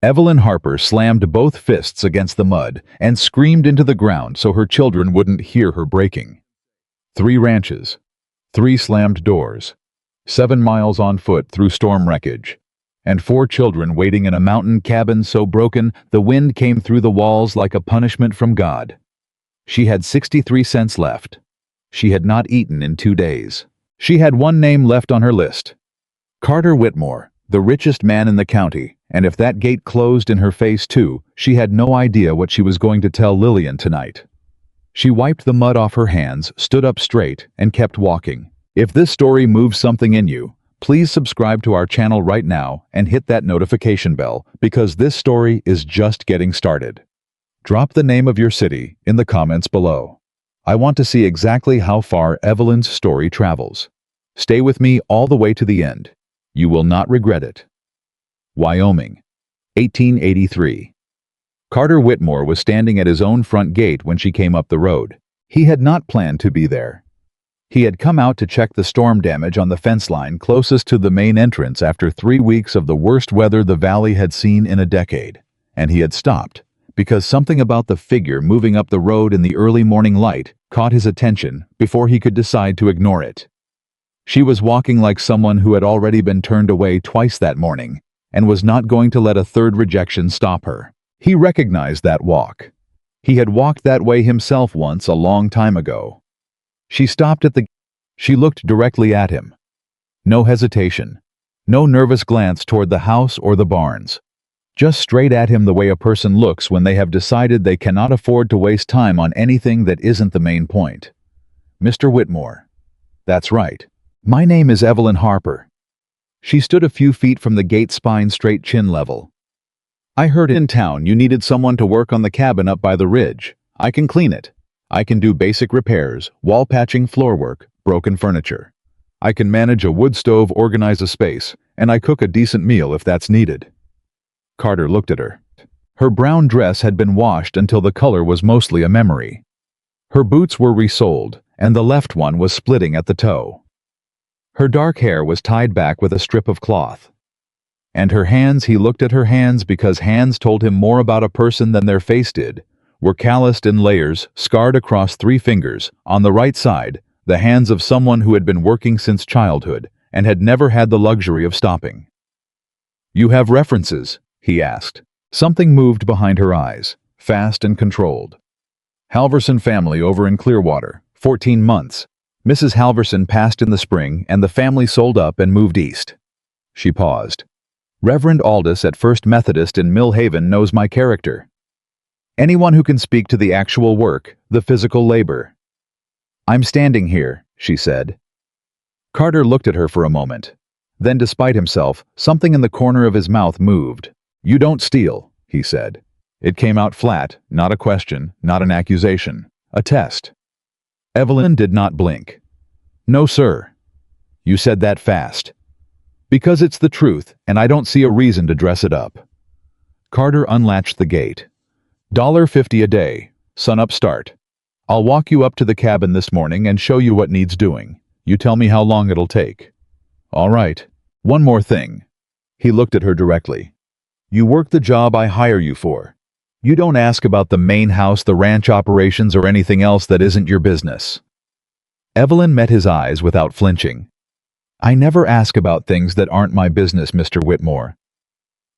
Evelyn Harper slammed both fists against the mud and screamed into the ground so her children wouldn't hear her breaking. 3 ranches, 3 slammed doors, 7 miles on foot through storm wreckage, and 4 children waiting in a mountain cabin so broken the wind came through the walls like a punishment from God. She had 63 cents left. She had not eaten in 2 days. She had one name left on her list. Carter Whitmore, the richest man in the county, and if that gate closed in her face too, she had no idea what she was going to tell Lillian tonight. She wiped the mud off her hands, stood up straight, and kept walking. If this story moves something in you, please subscribe to our channel right now and hit that notification bell because this story is just getting started. Drop the name of your city in the comments below. I want to see exactly how far Evelyn's story travels. Stay with me all the way to the end. You will not regret it. Wyoming, 1883. Carter Whitmore was standing at his own front gate when she came up the road. He had not planned to be there. He had come out to check the storm damage on the fence line closest to the main entrance after 3 weeks of the worst weather the valley had seen in a decade, and he had stopped because something about the figure moving up the road in the early morning light caught his attention before he could decide to ignore it. She was walking like someone who had already been turned away twice that morning and was not going to let a third rejection stop her. He recognized that walk. He had walked that way himself once a long time ago. She stopped at the gate. She looked directly at him. No hesitation. No nervous glance toward the house or the barns. Just straight at him the way a person looks when they have decided they cannot afford to waste time on anything that isn't the main point. Mr. Whitmore. That's right. My name is Evelyn Harper. She stood a few feet from the gate, spine straight, chin level. I heard in town you needed someone to work on the cabin up by the ridge. I can clean it. I can do basic repairs, wall patching, floor work, broken furniture. I can manage a wood stove, organize a space, and I cook a decent meal if that's needed. Carter looked at her. Her brown dress had been washed until the color was mostly a memory. Her boots were resoled, and the left one was splitting at the toe. Her dark hair was tied back with a strip of cloth. And her hands, he looked at her hands because hands told him more about a person than their face did, were calloused in layers, scarred across 3 fingers. On the right side, the hands of someone who had been working since childhood and had never had the luxury of stopping. You have references? He asked. Something moved behind her eyes, fast and controlled. Halverson family over in Clearwater, 14 months. Mrs. Halverson passed in the spring and the family sold up and moved east. She paused. Reverend Aldous at First Methodist in Mill Haven knows my character. Anyone who can speak to the actual work, the physical labor. I'm standing here, she said. Carter looked at her for a moment. Then, despite himself, something in the corner of his mouth moved. You don't steal, he said. It came out flat, not a question, not an accusation. A test. Evelyn did not blink. No, sir. You said that fast. Because it's the truth, and I don't see a reason to dress it up. Carter unlatched the gate. $1.50 a day, sunup start. I'll walk you up to the cabin this morning and show you what needs doing. You tell me how long it'll take. All right. One more thing. He looked at her directly. You work the job I hire you for. You don't ask about the main house, the ranch operations, or anything else that isn't your business. Evelyn met his eyes without flinching. I never ask about things that aren't my business, Mr. Whitmore.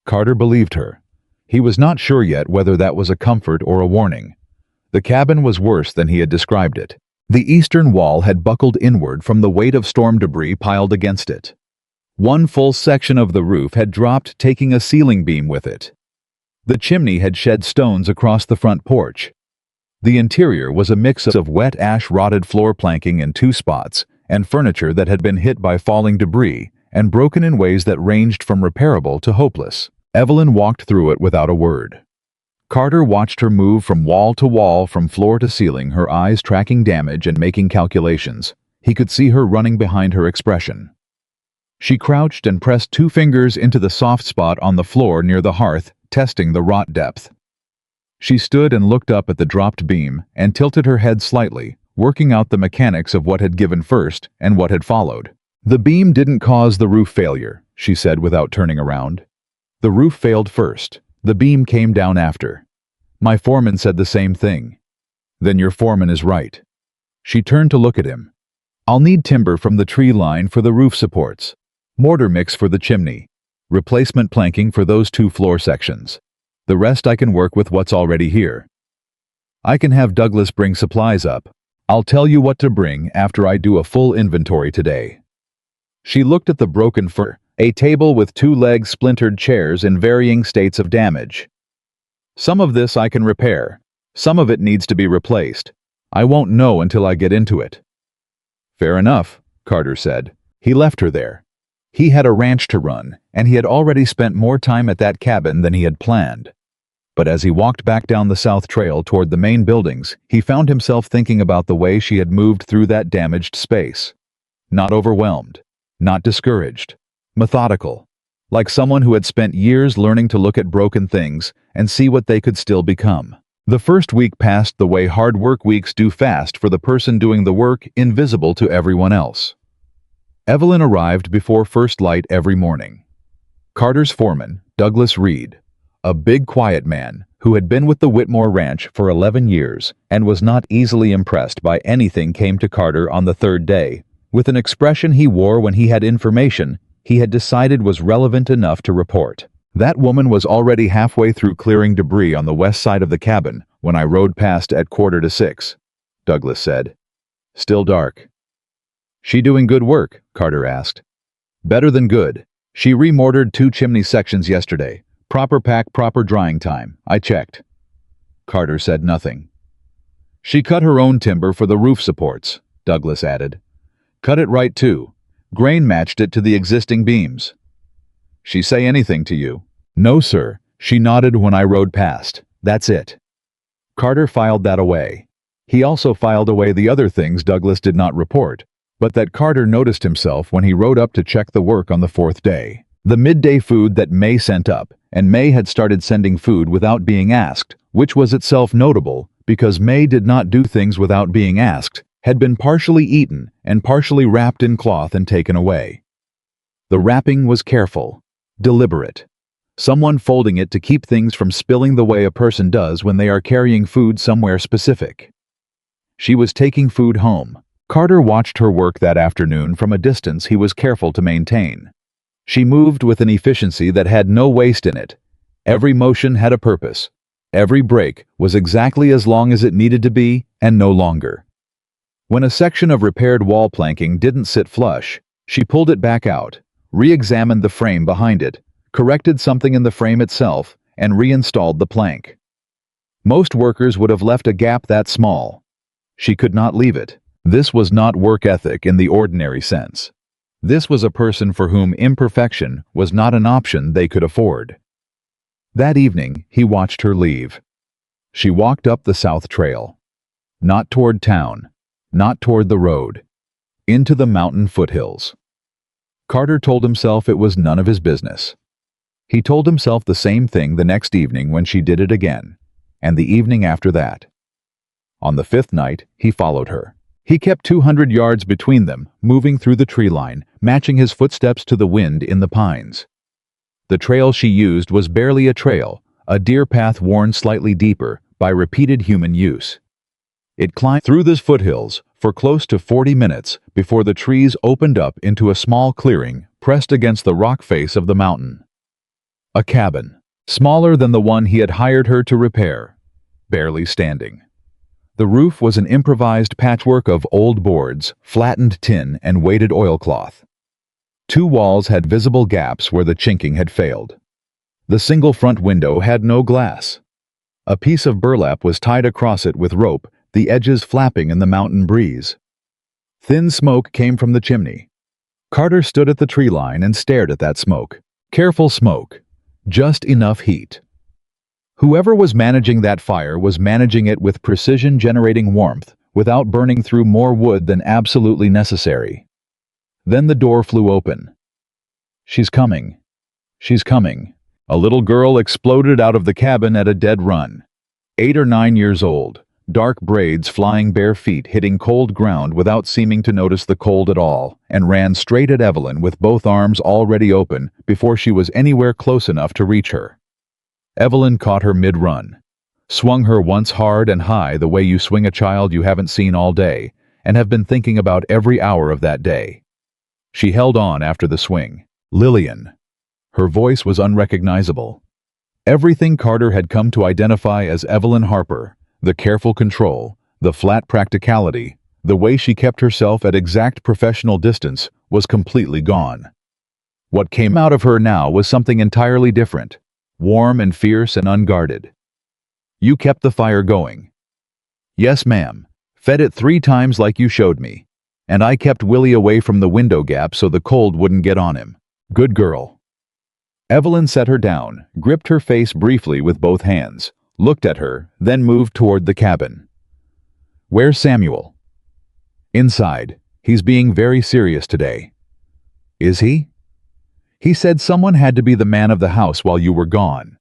Carter believed her. He was not sure yet whether that was a comfort or a warning. The cabin was worse than he had described it. The eastern wall had buckled inward from the weight of storm debris piled against it. One full section of the roof had dropped, taking a ceiling beam with it. The chimney had shed stones across the front porch. The interior was a mix of wet ash-rotted floor planking in 2 spots and furniture that had been hit by falling debris and broken in ways that ranged from repairable to hopeless. Evelyn walked through it without a word. Carter watched her move from wall to wall, from floor to ceiling, her eyes tracking damage and making calculations. He could see her running behind her expression. She crouched and pressed 2 fingers into the soft spot on the floor near the hearth, testing the rot depth. She stood and looked up at the dropped beam and tilted her head slightly, working out the mechanics of what had given first and what had followed. The beam didn't cause the roof failure, she said without turning around. The roof failed first, The beam came down after. My foreman said the same thing. Then your foreman is right. She turned to look at him. I'll need timber from the tree line for the roof supports, mortar mix for the chimney, replacement planking for those 2 floor sections. The rest I can work with what's already here. I can have Douglas bring supplies up. I'll tell you what to bring after I do a full inventory today. She looked at the broken fur, a table with 2-leg splintered chairs in varying states of damage. Some of this I can repair. Some of it needs to be replaced. I won't know until I get into it. Fair enough, Carter said. He left her there. He had a ranch to run, and he had already spent more time at that cabin than he had planned. But as he walked back down the south trail toward the main buildings, he found himself thinking about the way she had moved through that damaged space. Not overwhelmed, not discouraged, methodical, like someone who had spent years learning to look at broken things and see what they could still become. The first week passed the way hard work weeks do, fast for the person doing the work, invisible to everyone else. Evelyn arrived before first light every morning. Carter's foreman, Douglas Reed, a big quiet man who had been with the Whitmore Ranch for 11 years and was not easily impressed by anything, came to Carter on the 3rd day, with an expression he wore when he had information he had decided was relevant enough to report. That woman was already halfway through clearing debris on the west side of the cabin when I rode past at 5:45, Douglas said. Still dark. She doing good work? Carter asked. Better than good. She remortared 2 chimney sections yesterday. Proper pack, proper drying time. I checked. Carter said nothing. She cut her own timber for the roof supports, Douglas added. Cut it right too. Grain matched it to the existing beams. She say anything to you? No, sir. She nodded when I rode past. That's it. Carter filed that away. He also filed away the other things Douglas did not report, but that Carter noticed himself when he rode up to check the work on the 4th day. The midday food that May sent up, and May had started sending food without being asked, which was itself notable because May did not do things without being asked, had been partially eaten and partially wrapped in cloth and taken away. The wrapping was careful, deliberate. Someone folding it to keep things from spilling the way a person does when they are carrying food somewhere specific. She was taking food home. Carter watched her work that afternoon from a distance he was careful to maintain. She moved with an efficiency that had no waste in it. Every motion had a purpose. Every break was exactly as long as it needed to be and no longer. When a section of repaired wall planking didn't sit flush, she pulled it back out, re-examined the frame behind it, corrected something in the frame itself, and reinstalled the plank. Most workers would have left a gap that small. She could not leave it. This was not work ethic in the ordinary sense. This was a person for whom imperfection was not an option they could afford. That evening, he watched her leave. She walked up the south trail. Not toward town, not toward the road, into the mountain foothills. Carter told himself it was none of his business. He told himself the same thing the next evening when she did it again, and the evening after that. On the 5th night, he followed her. He kept 200 yards between them, moving through the tree line, matching his footsteps to the wind in the pines. The trail she used was barely a trail, a deer path worn slightly deeper by repeated human use. It climbed through the foothills for close to 40 minutes before the trees opened up into a small clearing pressed against the rock face of the mountain. A cabin, smaller than the one he had hired her to repair, barely standing. The roof was an improvised patchwork of old boards, flattened tin, and weighted oilcloth. 2 walls had visible gaps where the chinking had failed. The single front window had no glass. A piece of burlap was tied across it with rope, the edges flapping in the mountain breeze. Thin smoke came from the chimney. Carter stood at the tree line and stared at that smoke. Careful smoke. Just enough heat. Whoever was managing that fire was managing it with precision, generating warmth without burning through more wood than absolutely necessary. Then the door flew open. She's coming. She's coming. A little girl exploded out of the cabin at a dead run. 8 or 9 years old, dark braids flying bare feet hitting cold ground without seeming to notice the cold at all, and ran straight at Evelyn with both arms already open before she was anywhere close enough to reach her. Evelyn caught her mid-run, swung her once hard and high the way you swing a child you haven't seen all day and have been thinking about every hour of that day. She held on after the swing. Lillian. Her voice was unrecognizable. Everything Carter had come to identify as Evelyn Harper, the careful control, the flat practicality, the way she kept herself at exact professional distance, was completely gone. What came out of her now was something entirely different, warm and fierce and unguarded. You kept the fire going. Yes, ma'am. Fed it 3 times like you showed me. And I kept Willie away from the window gap so the cold wouldn't get on him. Good girl. Evelyn set her down, gripped her face briefly with both hands, looked at her, then moved toward the cabin. Where's Samuel? Inside. He's being very serious today. Is he? He said someone had to be the man of the house while you were gone.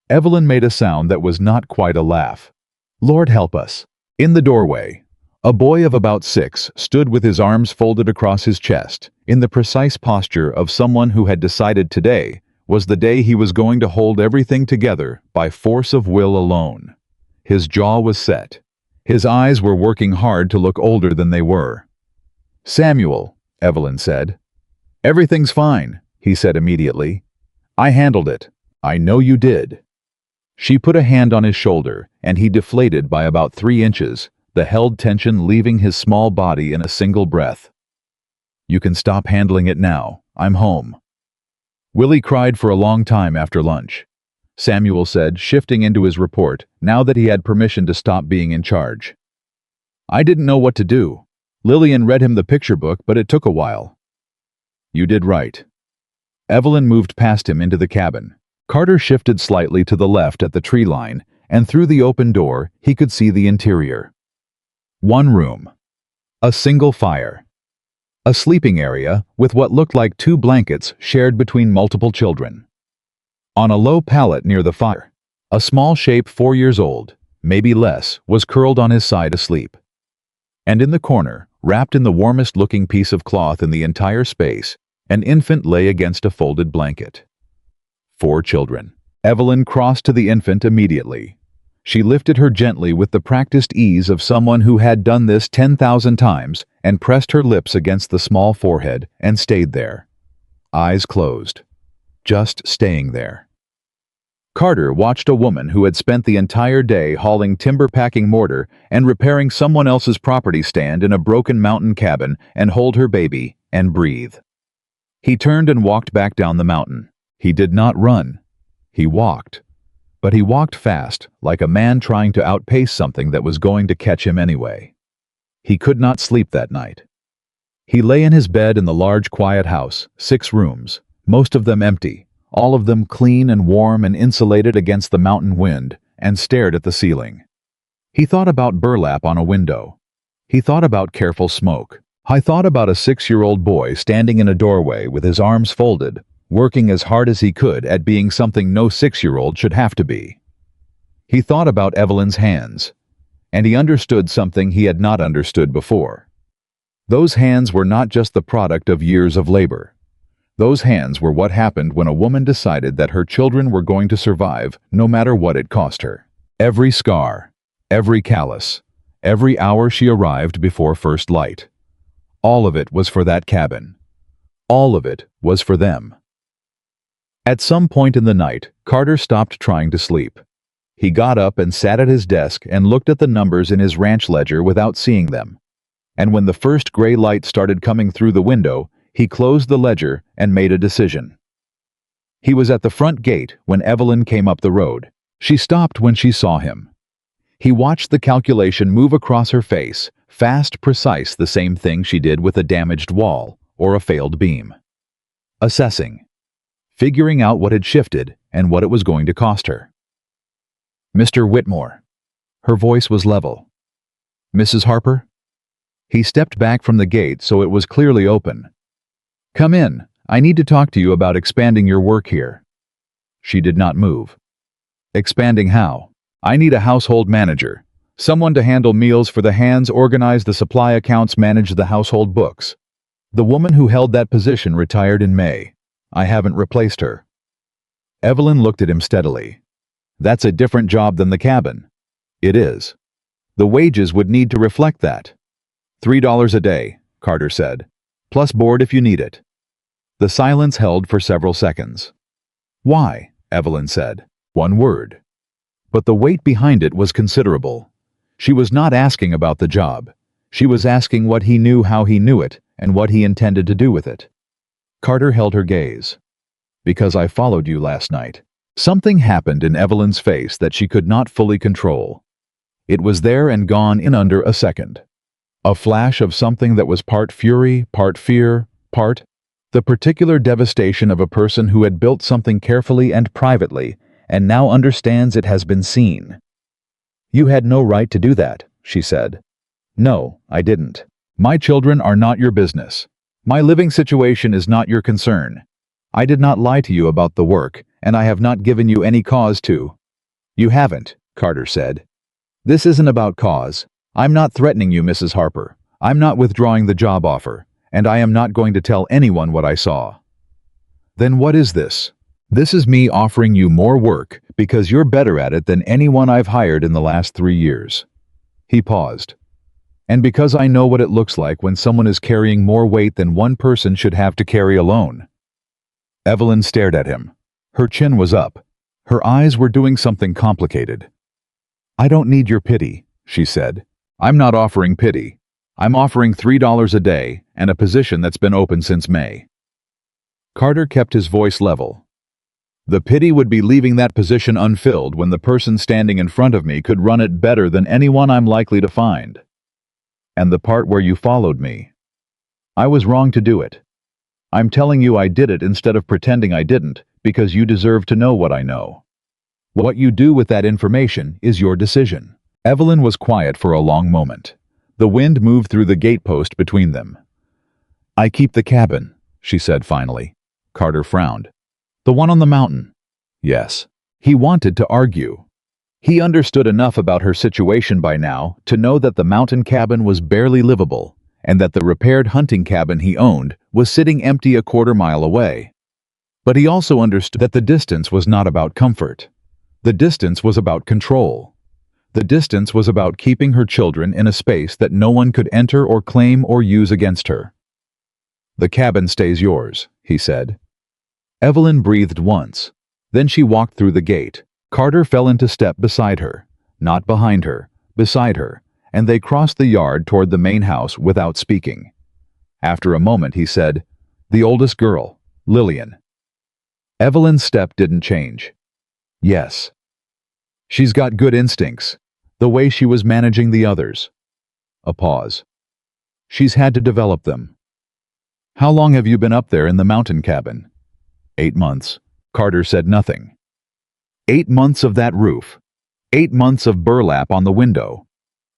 Evelyn made a sound that was not quite a laugh. Lord help us. In the doorway, a boy of about 6 stood with his arms folded across his chest, in the precise posture of someone who had decided today was the day he was going to hold everything together by force of will alone. His jaw was set. His eyes were working hard to look older than they were. Samuel, Evelyn said. Everything's fine, he said immediately. I handled it. I know you did. She put a hand on his shoulder, and he deflated by about 3 inches, the held tension leaving his small body in a single breath. You can stop handling it now. I'm home. Willie cried for a long time after lunch, Samuel said, shifting into his report, now that he had permission to stop being in charge. I didn't know what to do. Lillian read him the picture book, but it took a while. You did right. Evelyn moved past him into the cabin. Carter shifted slightly to the left at the tree line, and through the open door, he could see the interior. 1 room. A single fire. A sleeping area with what looked like 2 blankets shared between multiple children. On a low pallet near the fire, a small shape 4 years old, maybe less, was curled on his side asleep. And in the corner, wrapped in the warmest-looking piece of cloth in the entire space, an infant lay against a folded blanket. 4 children. Evelyn crossed to the infant immediately. She lifted her gently with the practiced ease of someone who had done this 10,000 times and pressed her lips against the small forehead and stayed there. Eyes closed. Just staying there. Carter watched a woman who had spent the entire day hauling timber-packing mortar and repairing someone else's property stand in a broken mountain cabin and hold her baby and breathe. He turned and walked back down the mountain. He did not run. He walked. But he walked fast, like a man trying to outpace something that was going to catch him anyway. He could not sleep that night. He lay in his bed in the large quiet house, 6 rooms, most of them empty, all of them clean and warm and insulated against the mountain wind, and stared at the ceiling. He thought about burlap on a window. He thought about careful smoke. I thought about a 6-year-old boy standing in a doorway with his arms folded, working as hard as he could at being something no 6-year-old should have to be. He thought about Evelyn's hands, and he understood something he had not understood before. Those hands were not just the product of years of labor. Those hands were what happened when a woman decided that her children were going to survive no matter what it cost her. Every scar, every callus, every hour she arrived before first light. All of it was for that cabin. All of it was for them. At some point in the night, Carter stopped trying to sleep. He got up and sat at his desk and looked at the numbers in his ranch ledger without seeing them. And when the first gray light started coming through the window, he closed the ledger and made a decision. He was at the front gate when Evelyn came up the road. She stopped when she saw him. He watched the calculation move across her face, fast, precise, the same thing she did with a damaged wall or a failed beam. Assessing. Figuring out what had shifted and what it was going to cost her. Mr. Whitmore. Her voice was level. Mrs. Harper? He stepped back from the gate so it was clearly open. Come in. I need to talk to you about expanding your work here. She did not move. Expanding how? I need a household manager. Someone to handle meals for the hands, organize the supply accounts, manage the household books. The woman who held that position retired in May. I haven't replaced her. Evelyn looked at him steadily. That's a different job than the cabin. It is. The wages would need to reflect that. $3 a day, Carter said, plus board if you need it. The silence held for several seconds. Why? Evelyn said. One word. But the weight behind it was considerable. She was not asking about the job. She was asking what he knew, how he knew it, and what he intended to do with it. Carter held her gaze. Because I followed you last night. Something happened in Evelyn's face that she could not fully control. It was there and gone in under a second. A flash of something that was part fury, part fear, part the particular devastation of a person who had built something carefully and privately and now understands it has been seen. You had no right to do that, she said. No, I didn't. My children are not your business. My living situation is not your concern. I did not lie to you about the work, and I have not given you any cause to. You haven't, Carter said. This isn't about cause. I'm not threatening you, Mrs. Harper. I'm not withdrawing the job offer, and I am not going to tell anyone what I saw. Then what is this? This is me offering you more work because you're better at it than anyone I've hired in the last 3 years. He paused. And because I know what it looks like when someone is carrying more weight than one person should have to carry alone. Evelyn stared at him. Her chin was up. Her eyes were doing something complicated. I don't need your pity, she said. I'm not offering pity. I'm offering $3 a day and a position that's been open since May. Carter kept his voice level. The pity would be leaving that position unfilled when the person standing in front of me could run it better than anyone I'm likely to find. And the part where you followed me. I was wrong to do it. I'm telling you I did it instead of pretending I didn't, because you deserve to know what I know. What you do with that information is your decision. Evelyn was quiet for a long moment. The wind moved through the gatepost between them. I keep the cabin, she said finally. Carter frowned. The one on the mountain? Yes. He wanted to argue. He understood enough about her situation by now to know that the mountain cabin was barely livable, and that the repaired hunting cabin he owned was sitting empty a quarter-mile away. But he also understood that the distance was not about comfort. The distance was about control. The distance was about keeping her children in a space that no one could enter or claim or use against her. The cabin stays yours, he said. Evelyn breathed once. Then she walked through the gate. Carter fell into step beside her, not behind her, beside her, and they crossed the yard toward the main house without speaking. After a moment he said, The oldest girl, Lillian. Evelyn's step didn't change. Yes. She's got good instincts, the way she was managing the others. A pause. She's had to develop them. How long have you been up there in the mountain cabin? 8 months. Carter said nothing. 8 months of that roof. 8 months of burlap on the window.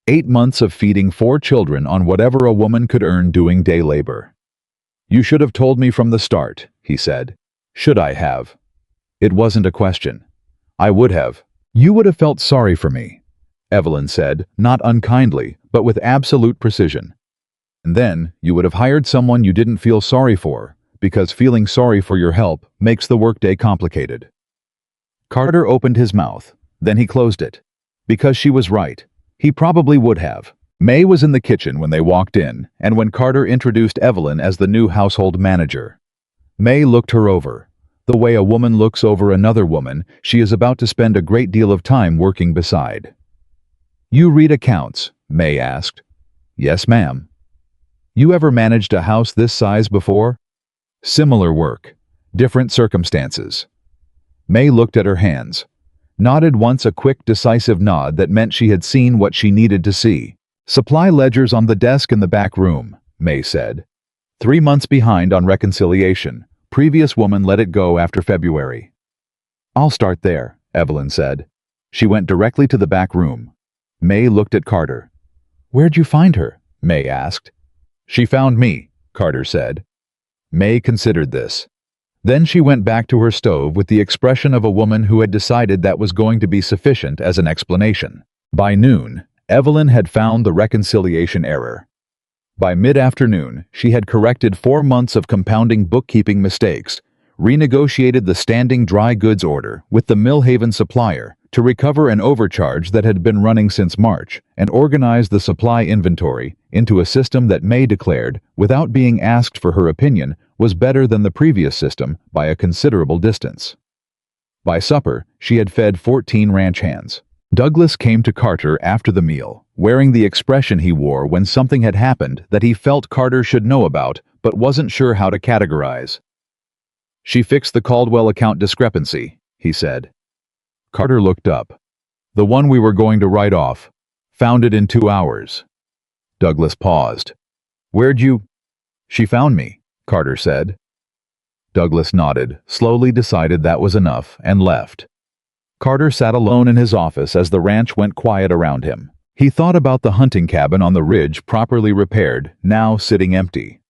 8 months of feeding 4 children on whatever a woman could earn doing day labor. You should have told me from the start, he said. Should I have? It wasn't a question. I would have. You would have felt sorry for me, Evelyn said, not unkindly, but with absolute precision. And then you would have hired someone you didn't feel sorry for, because feeling sorry for your help makes the workday complicated. Carter opened his mouth, then he closed it. Because she was right. He probably would have. May was in the kitchen when they walked in, and when Carter introduced Evelyn as the new household manager. May looked her over. The way a woman looks over another woman she is about to spend a great deal of time working beside. You read accounts? May asked. Yes, ma'am. You ever managed a house this size before? Similar work. Different circumstances. May looked at her hands. Nodded once, a quick, decisive nod that meant she had seen what she needed to see. Supply ledgers on the desk in the back room, May said. 3 months behind on reconciliation. Previous woman let it go after February. I'll start there, Evelyn said. She went directly to the back room. May looked at Carter. Where'd you find her? May asked. She found me, Carter said. May considered this. Then she went back to her stove with the expression of a woman who had decided that was going to be sufficient as an explanation. By noon, Evelyn had found the reconciliation error. By mid-afternoon, she had corrected 4 months of compounding bookkeeping mistakes, renegotiated the standing dry goods order with the Millhaven supplier, to recover an overcharge that had been running since March and organize the supply inventory into a system that May declared, without being asked for her opinion, was better than the previous system by a considerable distance. By supper, she had fed 14 ranch hands. Douglas came to Carter after the meal, wearing the expression he wore when something had happened that he felt Carter should know about but wasn't sure how to categorize. "She fixed the Caldwell account discrepancy," he said. Carter looked up. "The one we were going to write off. Found it in 2 hours." Douglas paused. "Where'd you—" "She found me," Carter said. Douglas nodded, slowly decided that was enough, and left. Carter sat alone in his office as the ranch went quiet around him. He thought about the hunting cabin on the ridge properly repaired, now sitting empty.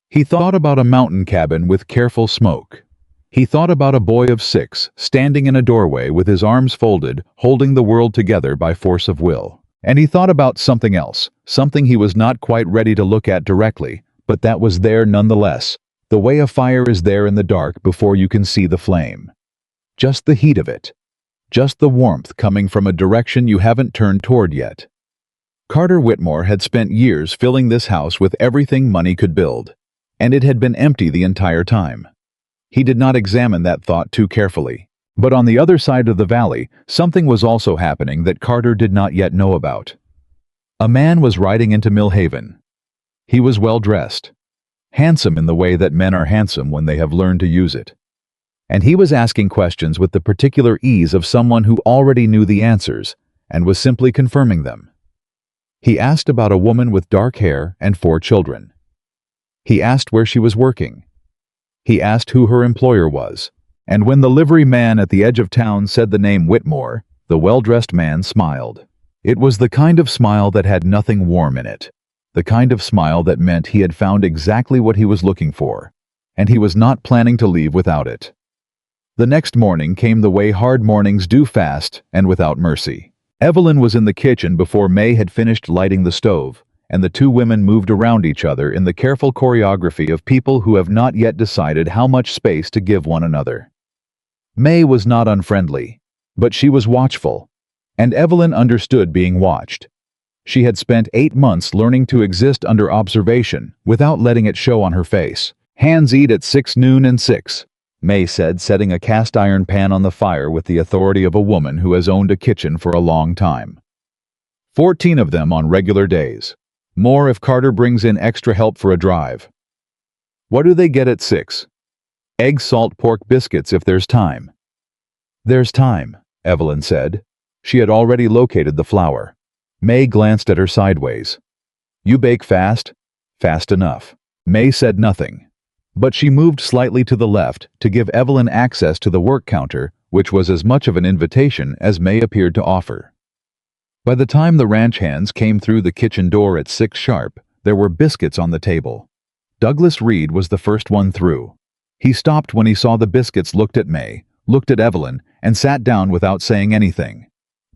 He thought about a mountain cabin with careful smoke. He thought about a boy of 6, standing in a doorway with his arms folded, holding the world together by force of will. And he thought about something else, something he was not quite ready to look at directly, but that was there nonetheless, the way a fire is there in the dark before you can see the flame. Just the heat of it. Just the warmth coming from a direction you haven't turned toward yet. Carter Whitmore had spent years filling this house with everything money could build, and it had been empty the entire time. He did not examine that thought too carefully. But on the other side of the valley, something was also happening that Carter did not yet know about. A man was riding into Millhaven. He was well dressed, handsome in the way that men are handsome when they have learned to use it. And he was asking questions with the particular ease of someone who already knew the answers and was simply confirming them. He asked about a woman with dark hair and 4 children. He asked where she was working. He asked who her employer was. And when the livery man at the edge of town said the name Whitmore, the well-dressed man smiled. It was the kind of smile that had nothing warm in it. The kind of smile that meant he had found exactly what he was looking for, and he was not planning to leave without it. The next morning came the way hard mornings do, fast and without mercy. Evelyn was in the kitchen before May had finished lighting the stove, and the 2 women moved around each other in the careful choreography of people who have not yet decided how much space to give one another. May was not unfriendly, but she was watchful, and Evelyn understood being watched. She had spent 8 months learning to exist under observation without letting it show on her face. "Hands eat at 6 noon and 6. May said, setting a cast iron pan on the fire with the authority of a woman who has owned a kitchen for a long time. 14 of them on regular days. More if Carter brings in extra help for a drive." "What do they get at 6? "Egg, salt, pork, biscuits if there's time." "There's time," Evelyn said. She had already located the flour. May glanced at her sideways. "You bake fast?" "Fast enough." May said nothing, but she moved slightly to the left to give Evelyn access to the work counter, which was as much of an invitation as May appeared to offer. By the time the ranch hands came through the kitchen door at 6 sharp, there were biscuits on the table. Douglas Reed was the first one through. He stopped when he saw the biscuits, looked at May, looked at Evelyn, and sat down without saying anything.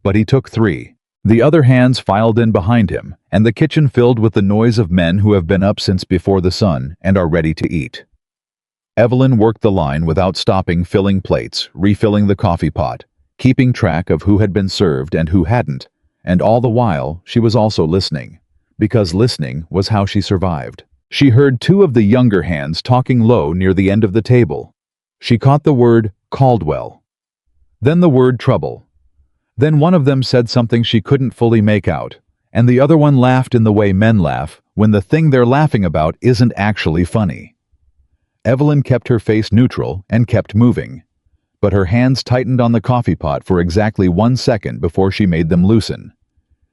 But he took 3. The other hands filed in behind him, and the kitchen filled with the noise of men who have been up since before the sun and are ready to eat. Evelyn worked the line without stopping, filling plates, refilling the coffee pot, keeping track of who had been served and who hadn't, and all the while she was also listening, because listening was how she survived. She heard 2 of the younger hands talking low near the end of the table. She caught the word Caldwell, then the word trouble. Then one of them said something she couldn't fully make out, and the other one laughed in the way men laugh when the thing they're laughing about isn't actually funny. Evelyn kept her face neutral and kept moving, but her hands tightened on the coffee pot for exactly 1 second before she made them loosen.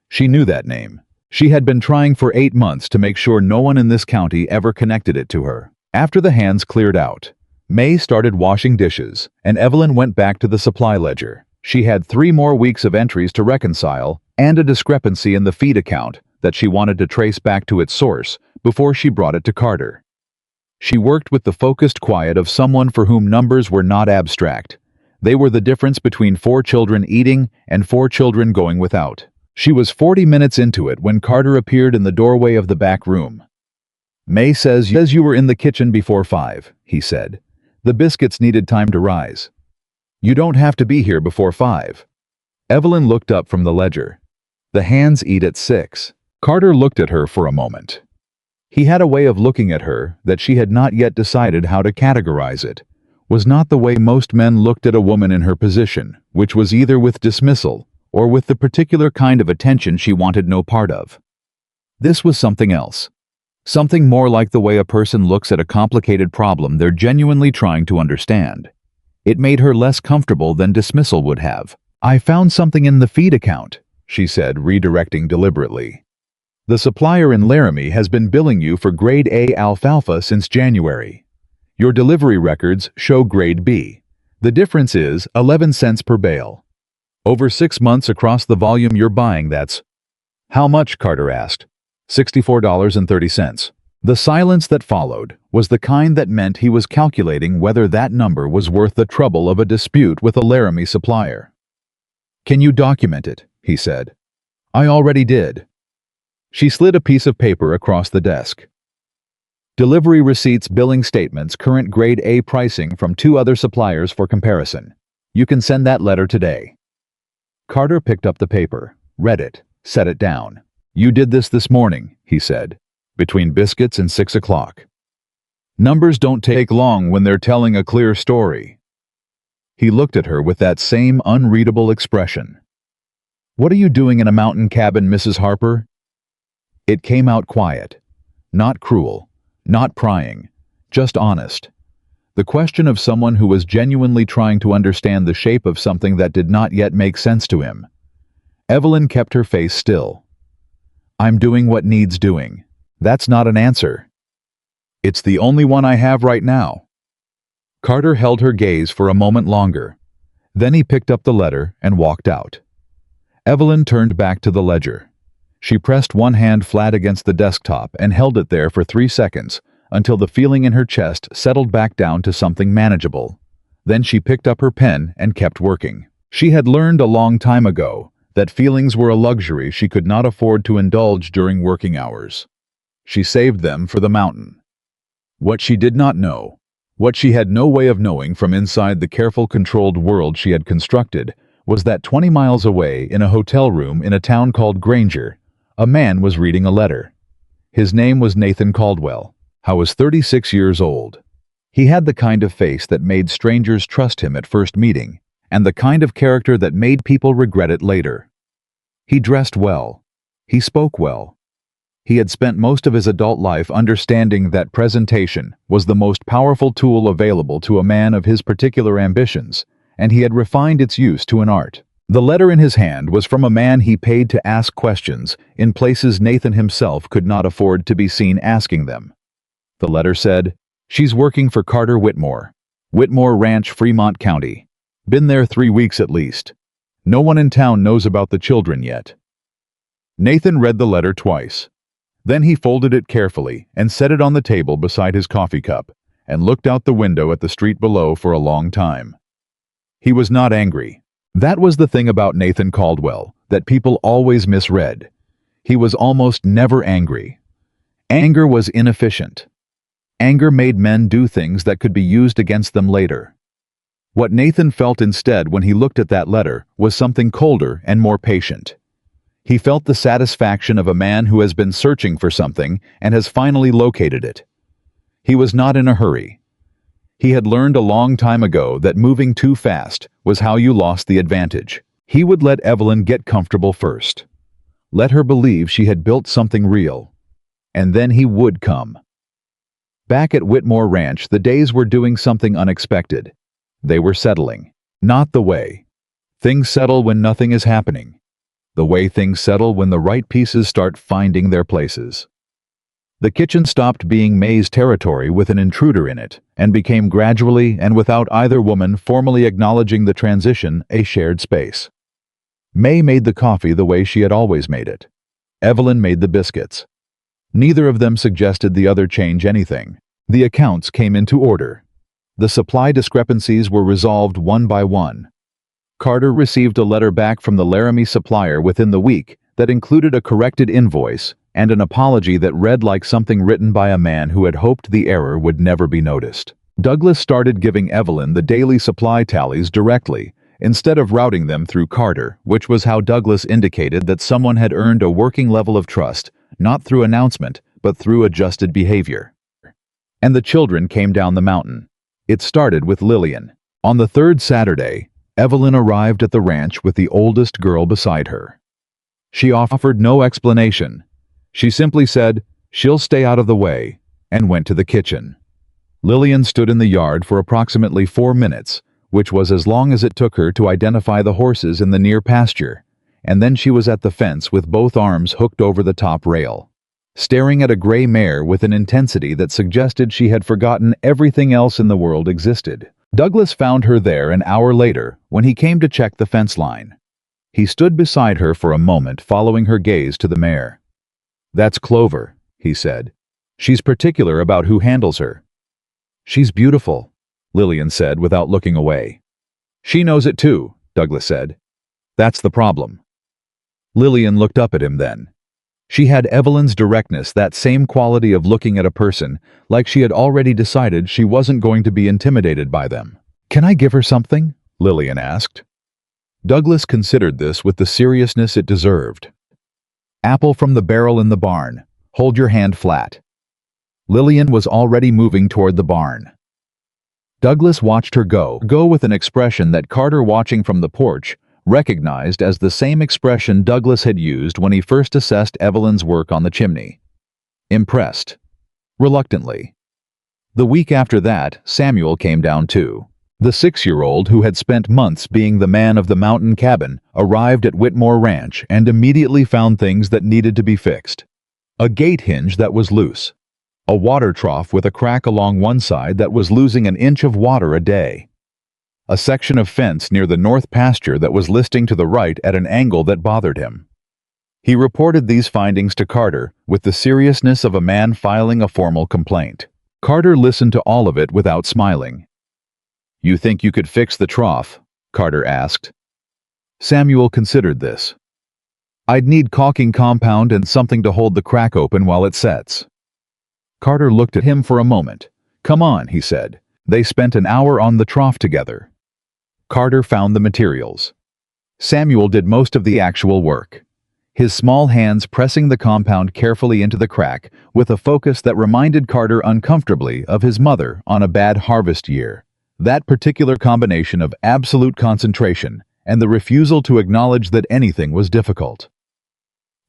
She knew that name. She had been trying for 8 months to make sure no one in this county ever connected it to her. After the hands cleared out, May started washing dishes, and Evelyn went back to the supply ledger. She had 3 more weeks of entries to reconcile and a discrepancy in the feed account that she wanted to trace back to its source before she brought it to Carter. She worked with the focused quiet of someone for whom numbers were not abstract. They were the difference between 4 children eating and 4 children going without. She was 40 minutes into it when Carter appeared in the doorway of the back room. "May says you were in the kitchen before 5, he said. "The biscuits needed time to rise." "You don't have to be here before 5. Evelyn looked up from the ledger. The hands eat at 6. Carter looked at her for a moment. He had a way of looking at her that she had not yet decided how to categorize it. Was not the way most men looked at a woman in her position, which was either with dismissal or with the particular kind of attention she wanted no part of. This was something else. Something more like the way a person looks at a complicated problem they're genuinely trying to understand. It made her less comfortable than dismissal would have. "I found something in the feed account," she said, redirecting deliberately. "The supplier in Laramie has been billing you for grade A alfalfa since January. Your delivery records show grade B. The difference is 11 cents per bale. Over 6 months across the volume you're buying, that's—" "How much?" Carter asked. $64.30. The silence that followed was the kind that meant he was calculating whether that number was worth the trouble of a dispute with a Laramie supplier. "Can you document it?" he said. "I already did." She slid a piece of paper across the desk. "Delivery receipts, billing statements, current grade A pricing from 2 other suppliers for comparison. You can send that letter today." Carter picked up the paper, read it, set it down. "You did this morning," he said, "between biscuits and 6 o'clock. Numbers don't take long when they're telling a clear story." He looked at her with that same unreadable expression. "What are you doing in a mountain cabin, Mrs. Harper?" It came out quiet. Not cruel, not prying, just honest. The question of someone who was genuinely trying to understand the shape of something that did not yet make sense to him. Evelyn kept her face still. "I'm doing what needs doing." "That's not an answer." "It's the only one I have right now." Carter held her gaze for a moment longer. Then he picked up the letter and walked out. Evelyn turned back to the ledger. She pressed one hand flat against the desktop and held it there for 3 seconds, until the feeling in her chest settled back down to something manageable. Then she picked up her pen and kept working. She had learned a long time ago that feelings were a luxury she could not afford to indulge during working hours. She saved them for the mountain. What she did not know, what she had no way of knowing from inside the careful, controlled world she had constructed, was that 20 miles away in a hotel room in a town called Granger, a man was reading a letter. His name was Nathan Caldwell. He was 36 years old. He had the kind of face that made strangers trust him at first meeting, and the kind of character that made people regret it later. He dressed well. He spoke well. He had spent most of his adult life understanding that presentation was the most powerful tool available to a man of his particular ambitions, and he had refined its use to an art. The letter in his hand was from a man he paid to ask questions in places Nathan himself could not afford to be seen asking them. The letter said, "She's working for Carter Whitmore. Whitmore Ranch, Fremont County. Been there 3 weeks at least. No one in town knows about the children yet." Nathan read the letter twice. Then he folded it carefully and set it on the table beside his coffee cup and looked out the window at the street below for a long time. He was not angry. That was the thing about Nathan Caldwell that people always misread. He was almost never angry. Anger was inefficient. Anger made men do things that could be used against them later. What Nathan felt instead when he looked at that letter was something colder and more patient. He felt the satisfaction of a man who has been searching for something and has finally located it. He was not in a hurry. He had learned a long time ago that moving too fast was how you lost the advantage. He would let Evelyn get comfortable first. Let her believe she had built something real. And then he would come. Back at Whitmore Ranch, the days were doing something unexpected. They were settling. Not the way things settle when nothing is happening. The way things settle when the right pieces start finding their places. The kitchen stopped being May's territory with an intruder in it, and became gradually, and without either woman formally acknowledging the transition, a shared space. May made the coffee the way she had always made it. Evelyn made the biscuits. Neither of them suggested the other change anything. The accounts came into order. The supply discrepancies were resolved one by one. Carter received a letter back from the Laramie supplier within the week that included a corrected invoice and an apology that read like something written by a man who had hoped the error would never be noticed. Douglas started giving Evelyn the daily supply tallies directly, instead of routing them through Carter, which was how Douglas indicated that someone had earned a working level of trust, not through announcement, but through adjusted behavior. And the children came down the mountain. It started with Lillian. On the third Saturday, Evelyn arrived at the ranch with the oldest girl beside her. She offered no explanation. She simply said, "She'll stay out of the way," and went to the kitchen. Lillian stood in the yard for approximately 4 minutes, which was as long as it took her to identify the horses in the near pasture, and then she was at the fence with both arms hooked over the top rail, staring at a gray mare with an intensity that suggested she had forgotten everything else in the world existed. Douglas found her there an hour later when he came to check the fence line. He stood beside her for a moment, following her gaze to the mare. "That's Clover," he said. "She's particular about who handles her." "She's beautiful," Lillian said without looking away. "She knows it too," Douglas said. "That's the problem." Lillian looked up at him then. She had Evelyn's directness, that same quality of looking at a person, like she had already decided she wasn't going to be intimidated by them. "Can I give her something?" Lillian asked. Douglas considered this with the seriousness it deserved. "Apple from the barrel in the barn. Hold your hand flat." Lillian was already moving toward the barn. Douglas watched her go with an expression that Carter, watching from the porch, recognized as the same expression Douglas had used when he first assessed Evelyn's work on the chimney. Impressed. Reluctantly. The week after that, Samuel came down too. The 6-year-old who had spent months being the man of the mountain cabin arrived at Whitmore Ranch and immediately found things that needed to be fixed. A gate hinge that was loose. A water trough with a crack along one side that was losing an inch of water a day. A section of fence near the north pasture that was listing to the right at an angle that bothered him. He reported these findings to Carter with the seriousness of a man filing a formal complaint. Carter listened to all of it without smiling. "You think you could fix the trough?" Carter asked. Samuel considered this. "I'd need caulking compound and something to hold the crack open while it sets." Carter looked at him for a moment. "Come on," he said. They spent an hour on the trough together. Carter found the materials. Samuel did most of the actual work, his small hands pressing the compound carefully into the crack with a focus that reminded Carter uncomfortably of his mother on a bad harvest year. That particular combination of absolute concentration and the refusal to acknowledge that anything was difficult.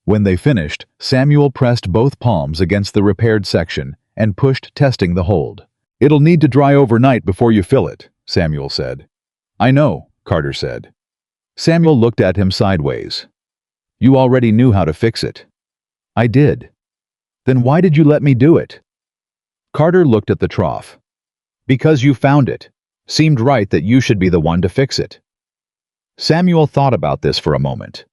When they finished, Samuel pressed both palms against the repaired section and pushed, testing the hold. "It'll need to dry overnight before you fill it," Samuel said. "I know," Carter said. Samuel looked at him sideways. "You already knew how to fix it." "I did." "Then why did you let me do it?" Carter looked at the trough. "Because you found it. Seemed right that you should be the one to fix it." Samuel thought about this for a moment.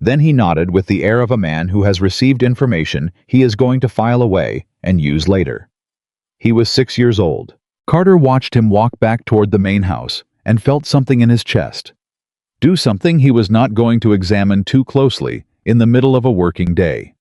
Then he nodded with the air of a man who has received information he is going to file away and use later. He was 6 years old. Carter watched him walk back toward the main house and felt something in his chest. Do something he was not going to examine too closely in the middle of a working day.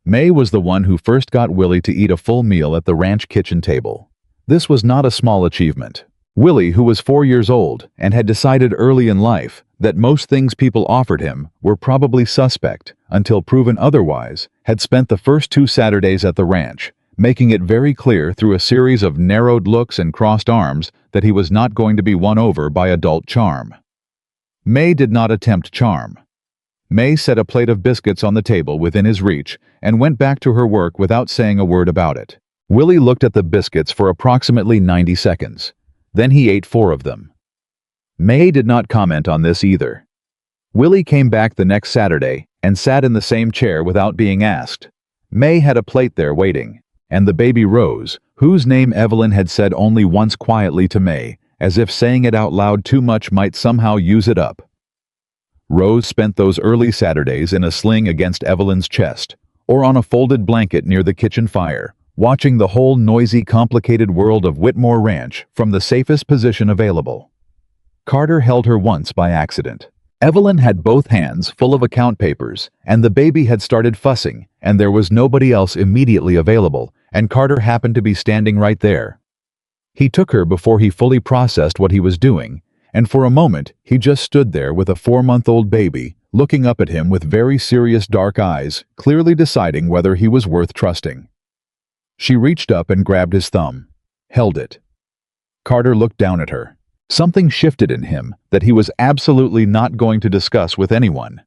May was the one who first got Willie to eat a full meal at the ranch kitchen table. This was not a small achievement. Willie, who was 4 years old and had decided early in life that most things people offered him were probably suspect until proven otherwise, had spent the first 2 Saturdays at the ranch, making it very clear through a series of narrowed looks and crossed arms that he was not going to be won over by adult charm. May did not attempt charm. May set a plate of biscuits on the table within his reach and went back to her work without saying a word about it. Willie looked at the biscuits for approximately 90 seconds. Then he ate 4 of them. May did not comment on this either. Willie came back the next Saturday and sat in the same chair without being asked. May had a plate there waiting, and the baby Rose, whose name Evelyn had said only once quietly to May, as if saying it out loud too much might somehow use it up. Rose spent those early Saturdays in a sling against Evelyn's chest, or on a folded blanket near the kitchen fire, watching the whole noisy, complicated world of Whitmore Ranch from the safest position available. Carter held her once by accident. Evelyn had both hands full of account papers, and the baby had started fussing, and there was nobody else immediately available, and Carter happened to be standing right there. He took her before he fully processed what he was doing, and for a moment he just stood there with a 4-month-old baby, looking up at him with very serious dark eyes, clearly deciding whether he was worth trusting. She reached up and grabbed his thumb, held it. Carter looked down at her. Something shifted in him that he was absolutely not going to discuss with anyone.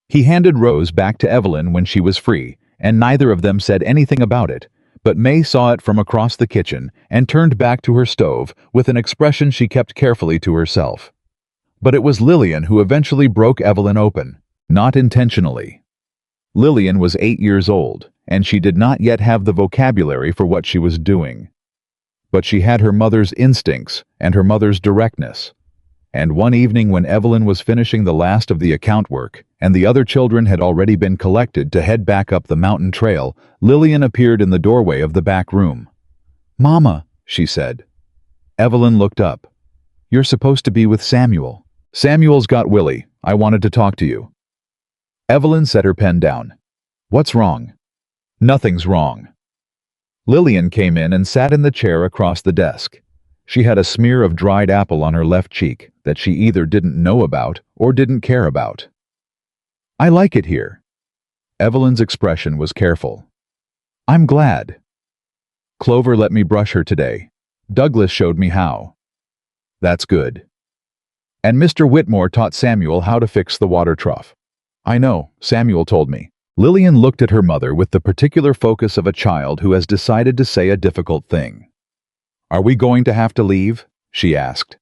He handed Rose back to Evelyn when she was free, and neither of them said anything about it, but May saw it from across the kitchen and turned back to her stove with an expression she kept carefully to herself. But it was Lillian who eventually broke Evelyn open, not intentionally. Lillian was 8 years old, and she did not yet have the vocabulary for what she was doing. But she had her mother's instincts and her mother's directness. And one evening when Evelyn was finishing the last of the account work, and the other children had already been collected to head back up the mountain trail, Lillian appeared in the doorway of the back room. "Mama," she said. Evelyn looked up. "You're supposed to be with Samuel." "Samuel's got Willie. I wanted to talk to you." Evelyn set her pen down. "What's wrong?" "Nothing's wrong." Lillian came in and sat in the chair across the desk. She had a smear of dried apple on her left cheek that she either didn't know about or didn't care about. "I like it here." Evelyn's expression was careful. "I'm glad. Clover let me brush her today. Douglas showed me how." "That's good." "And Mr. Whitmore taught Samuel how to fix the water trough." "I know, Samuel told me." Lillian looked at her mother with the particular focus of a child who has decided to say a difficult thing. "Are we going to have to leave?" she asked.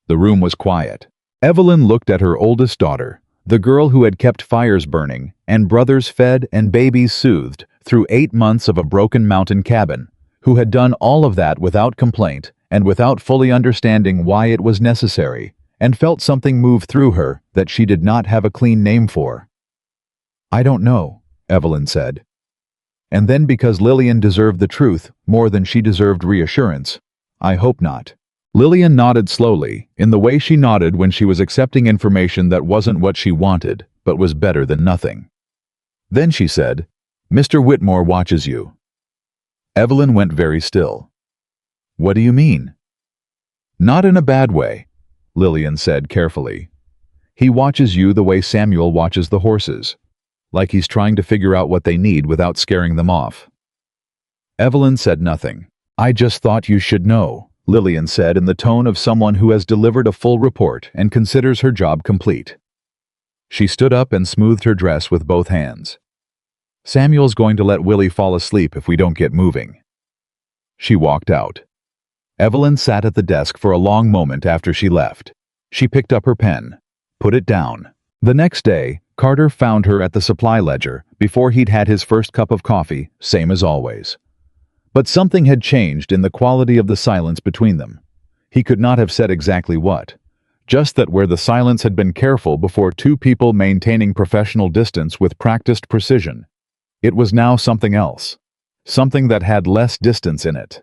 The room was quiet. Evelyn looked at her oldest daughter, the girl who had kept fires burning and brothers fed and babies soothed through 8 months of a broken mountain cabin, who had done all of that without complaint and without fully understanding why it was necessary, and felt something move through her that she did not have a clean name for. "I don't know," Evelyn said. And then, because Lillian deserved the truth more than she deserved reassurance, "I hope not." Lillian nodded slowly, in the way she nodded when she was accepting information that wasn't what she wanted, but was better than nothing. Then she said, "Mr. Whitmore watches you." Evelyn went very still. "What do you mean?" "Not in a bad way," Lillian said carefully. "He watches you the way Samuel watches the horses, like he's trying to figure out what they need without scaring them off." Evelyn said nothing. "I just thought you should know," Lillian said in the tone of someone who has delivered a full report and considers her job complete. She stood up and smoothed her dress with both hands. "Samuel's going to let Willie fall asleep if we don't get moving." She walked out. Evelyn sat at the desk for a long moment after she left. She picked up her pen, put it down. The next day, Carter found her at the supply ledger before he'd had his first cup of coffee, same as always. But something had changed in the quality of the silence between them. He could not have said exactly what. Just that where the silence had been careful before two people maintaining professional distance with practiced precision, it was now something else. Something that had less distance in it.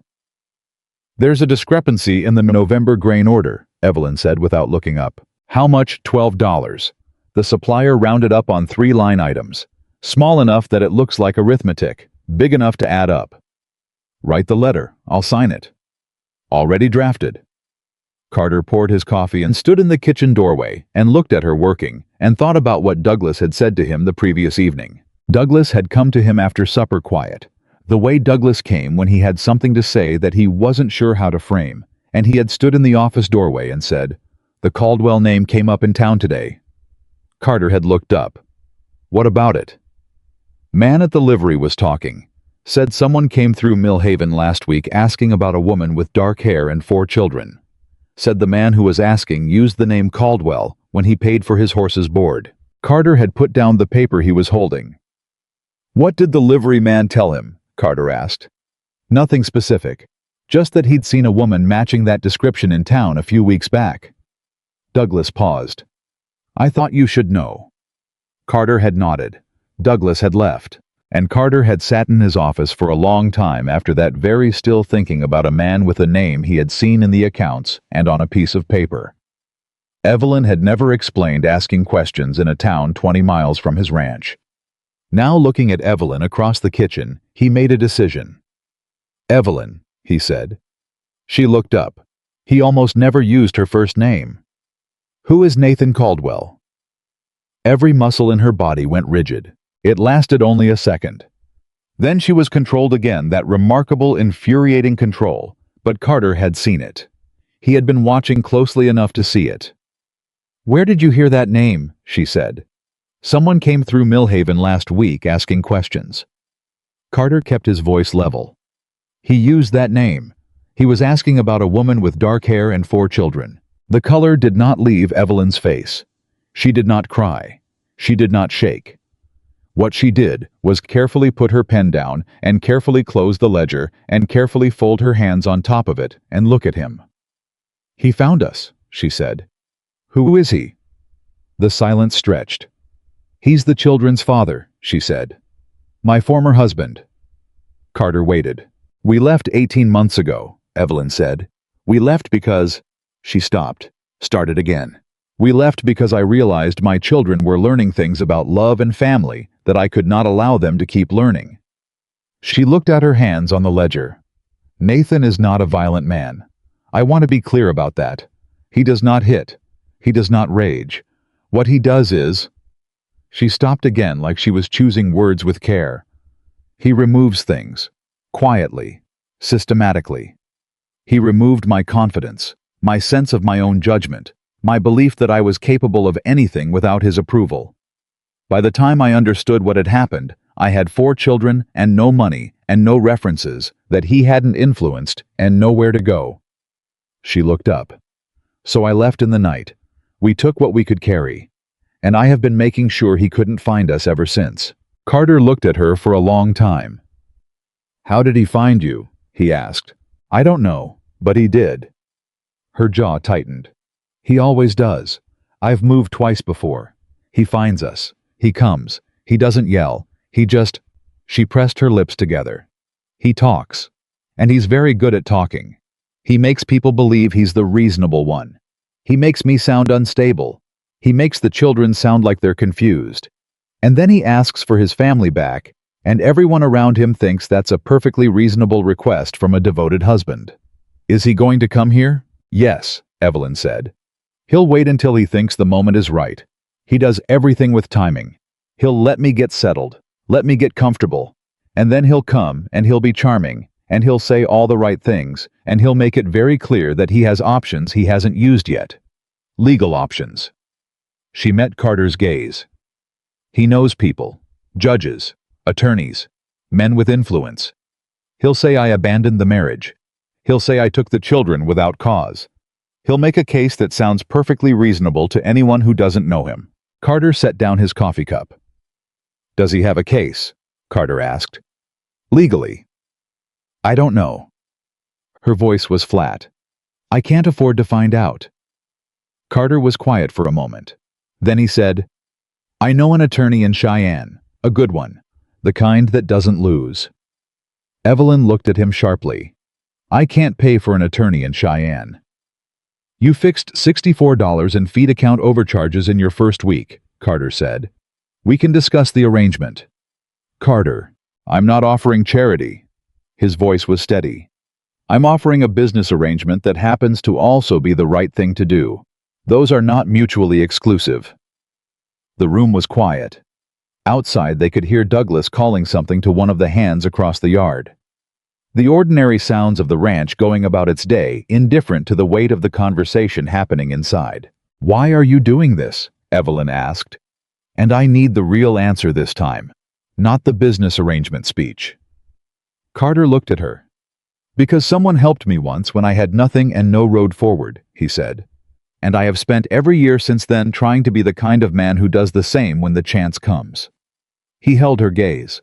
"There's a discrepancy in the November grain order," Evelyn said without looking up. "How much? $12. The supplier rounded up on 3 line items. Small enough that it looks like arithmetic, big enough to add up." "Write the letter. I'll sign it." "Already drafted." Carter poured his coffee and stood in the kitchen doorway and looked at her working and thought about what Douglas had said to him the previous evening. Douglas had come to him after supper quiet, the way Douglas came when he had something to say that he wasn't sure how to frame, and he had stood in the office doorway and said, "The Caldwell name came up in town today." Carter had looked up. "What about it?" "Man at the livery was talking. Said someone came through Millhaven last week asking about a woman with dark hair and 4 children. Said the man who was asking used the name Caldwell when he paid for his horse's board." Carter had put down the paper he was holding. "What did the livery man tell him?" Carter asked. "Nothing specific. Just that he'd seen a woman matching that description in town a few weeks back." Douglas paused. "I thought you should know." Carter had nodded. Douglas had left, and Carter had sat in his office for a long time after that, very still thinking about a man with a name he had seen in the accounts and on a piece of paper. Evelyn had never explained asking questions in a town 20 miles from his ranch. Now, looking at Evelyn across the kitchen, he made a decision. "Evelyn," he said. She looked up. He almost never used her first name. Who is Nathan Caldwell? Every muscle in her body went rigid. It lasted only a second. Then she was controlled again, that remarkable, infuriating control, but Carter had seen it. He had been watching closely enough to see it. "Where did you hear that name?" she said. "Someone came through Millhaven last week asking questions." Carter kept his voice level. "He used that name. He was asking about a woman with dark hair and 4 children." The color did not leave Evelyn's face. She did not cry. She did not shake. What she did was carefully put her pen down and carefully close the ledger and carefully fold her hands on top of it and look at him. "He found us," she said. "Who is he?" The silence stretched. "He's the children's father," she said. "My former husband." Carter waited. "We left 18 months ago," Evelyn said. "We left because—" She stopped, started again. "We left because I realized my children were learning things about love and family that I could not allow them to keep learning." She looked at her hands on the ledger. "Nathan is not a violent man. I want to be clear about that. He does not hit. He does not rage. What he does is—" She stopped again, like she was choosing words with care. "He removes things. Quietly. Systematically. He removed my confidence, my sense of my own judgment, my belief that I was capable of anything without his approval. By the time I understood what had happened, I had 4 children and no money and no references that he hadn't influenced and nowhere to go." She looked up. "So I left in the night. We took what we could carry. And I have been making sure he couldn't find us ever since." Carter looked at her for a long time. "How did he find you?" he asked. "I don't know, but he did." Her jaw tightened. "He always does. I've moved twice before. He finds us. He comes. He doesn't yell. He just—" She pressed her lips together. "He talks. And he's very good at talking. He makes people believe he's the reasonable one. He makes me sound unstable. He makes the children sound like they're confused. And then he asks for his family back, and everyone around him thinks that's a perfectly reasonable request from a devoted husband." "Is he going to come here?" "Yes," Evelyn said. "He'll wait until he thinks the moment is right. He does everything with timing. He'll let me get settled, let me get comfortable, and then he'll come and he'll be charming, and he'll say all the right things, and he'll make it very clear that he has options he hasn't used yet. Legal options." She met Carter's gaze. "He knows people, judges, attorneys, men with influence. He'll say I abandoned the marriage. He'll say I took the children without cause. He'll make a case that sounds perfectly reasonable to anyone who doesn't know him." Carter set down his coffee cup. "Does he have a case?" Carter asked. "Legally." "I don't know." Her voice was flat. "I can't afford to find out." Carter was quiet for a moment. Then he said, "I know an attorney in Cheyenne, a good one, the kind that doesn't lose." Evelyn looked at him sharply. "I can't pay for an attorney in Cheyenne." "You fixed $64 in feed account overcharges in your first week," Carter said. "We can discuss the arrangement." "Carter, I'm not offering charity." His voice was steady. "I'm offering a business arrangement that happens to also be the right thing to do. Those are not mutually exclusive." The room was quiet. Outside, they could hear Douglas calling something to one of the hands across the yard. The ordinary sounds of the ranch going about its day, indifferent to the weight of the conversation happening inside. "Why are you doing this?" Evelyn asked. "And I need the real answer this time, not the business arrangement speech." Carter looked at her. "Because someone helped me once when I had nothing and no road forward," he said. "And I have spent every year since then trying to be the kind of man who does the same when the chance comes." He held her gaze.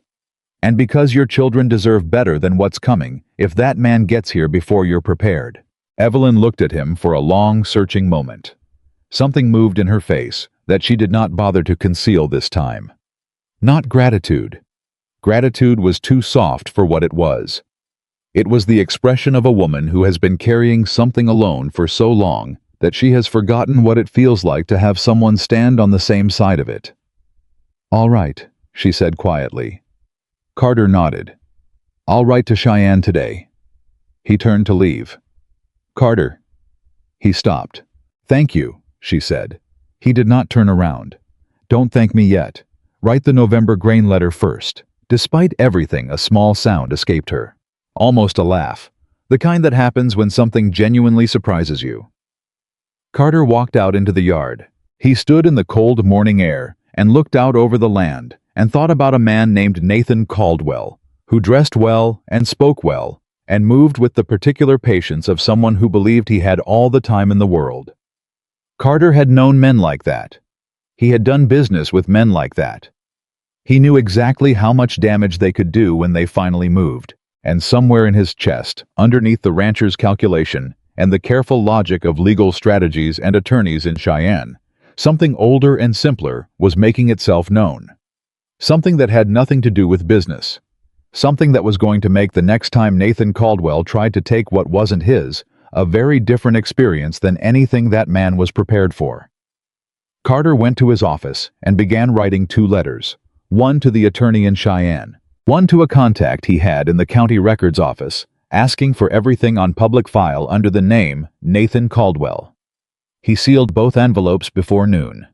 "And because your children deserve better than what's coming, if that man gets here before you're prepared." Evelyn looked at him for a long, searching moment. Something moved in her face that she did not bother to conceal this time. Not gratitude. Gratitude was too soft for what it was. It was the expression of a woman who has been carrying something alone for so long that she has forgotten what it feels like to have someone stand on the same side of it. "All right," she said quietly. Carter nodded. "I'll write to Cheyenne today." He turned to leave. "Carter, He stopped. "Thank you," she said. He did not turn around. "Don't thank me yet. Write the November grain letter first." Despite everything, a small sound escaped her. Almost a laugh. The kind that happens when something genuinely surprises you. Carter walked out into the yard. He stood in the cold morning air and looked out over the land and thought about a man named Nathan Caldwell, who dressed well and spoke well and moved with the particular patience of someone who believed he had all the time in the world. Carter had known men like that. He had done business with men like that. He knew exactly how much damage they could do when they finally moved, and somewhere in his chest, underneath the rancher's calculation and the careful logic of legal strategies and attorneys in Cheyenne, something older and simpler was making itself known. Something that had nothing to do with business. Something that was going to make the next time Nathan Caldwell tried to take what wasn't his a very different experience than anything that man was prepared for. Carter went to his office and began writing 2 letters, one to the attorney in Cheyenne, one to a contact he had in the county records office, asking for everything on public file under the name Nathan Caldwell. He sealed both envelopes before noon.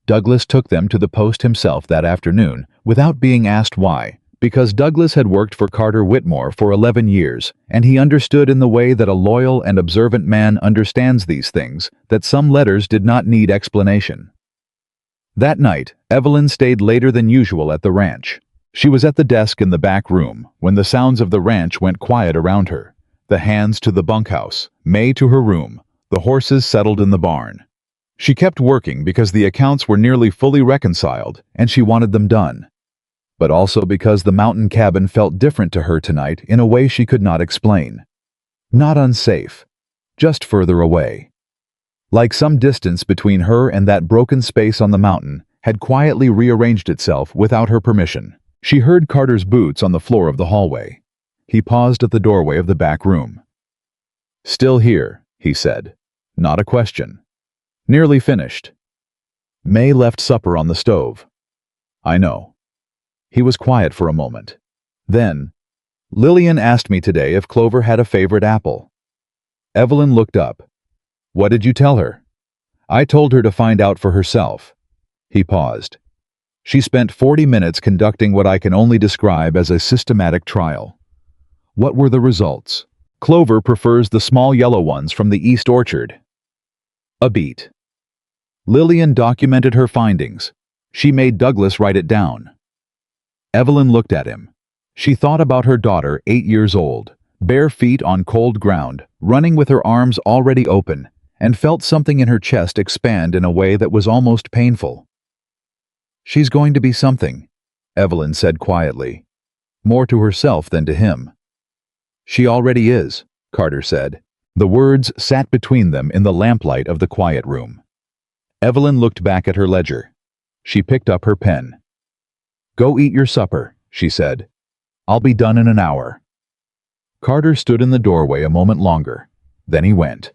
Douglas took them to the post himself that afternoon without being asked why, because Douglas had worked for Carter Whitmore for 11 years, and he understood in the way that a loyal and observant man understands these things that some letters did not need explanation. That night, Evelyn stayed later than usual at the ranch. She was at the desk in the back room when the sounds of the ranch went quiet around her. The hands to the bunkhouse, May to her room, the horses settled in the barn. She kept working because the accounts were nearly fully reconciled and she wanted them done. But also because the mountain cabin felt different to her tonight in a way she could not explain. Not unsafe, just further away. Like some distance between her and that broken space on the mountain had quietly rearranged itself without her permission. She heard Carter's boots on the floor of the hallway. He paused at the doorway of the back room. "Still here," he said. Not a question. "Nearly finished." May left supper on the stove. "I know." He was quiet for a moment. Then, "Lillian asked me today if Clover had a favorite apple." Evelyn looked up. "What did you tell her?" "I told her to find out for herself." He paused. "She spent 40 minutes conducting what I can only describe as a systematic trial." "What were the results?" "Clover prefers the small yellow ones from the East Orchard." A beat. Lillian documented her findings. She made Douglas write it down. Evelyn looked at him. She thought about her daughter, 8 years old, bare feet on cold ground, running with her arms already open, and felt something in her chest expand in a way that was almost painful. "She's going to be something," Evelyn said quietly, more to herself than to him. "She already is," Carter said. The words sat between them in the lamplight of the quiet room. Evelyn looked back at her ledger. She picked up her pen. "Go eat your supper," she said. "I'll be done in an hour." Carter stood in the doorway a moment longer. Then he went.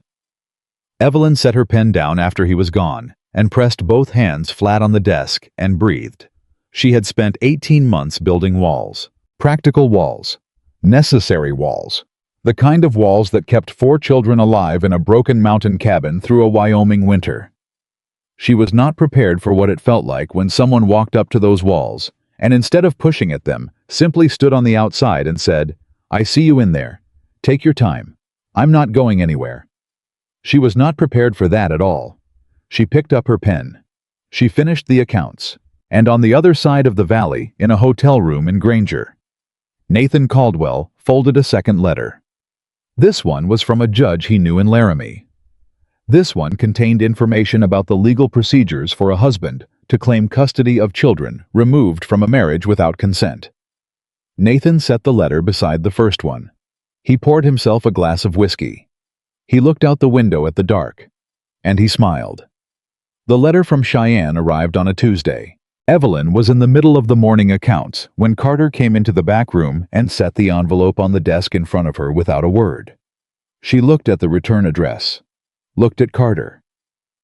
Evelyn set her pen down after he was gone and pressed both hands flat on the desk and breathed. She had spent 18 months building walls. Practical walls. Necessary walls. The kind of walls that kept 4 children alive in a broken mountain cabin through a Wyoming winter. She was not prepared for what it felt like when someone walked up to those walls and instead of pushing at them, simply stood on the outside and said, "I see you in there. Take your time. I'm not going anywhere." She was not prepared for that at all. She picked up her pen. She finished the accounts, and on the other side of the valley, in a hotel room in Granger, Nathan Caldwell folded a second letter. This one was from a judge he knew in Laramie. This one contained information about the legal procedures for a husband to claim custody of children removed from a marriage without consent. Nathan set the letter beside the first one. He poured himself a glass of whiskey. He looked out the window at the dark, and he smiled. The letter from Cheyenne arrived on a Tuesday. Evelyn was in the middle of the morning accounts when Carter came into the back room and set the envelope on the desk in front of her without a word. She looked at the return address, looked at Carter.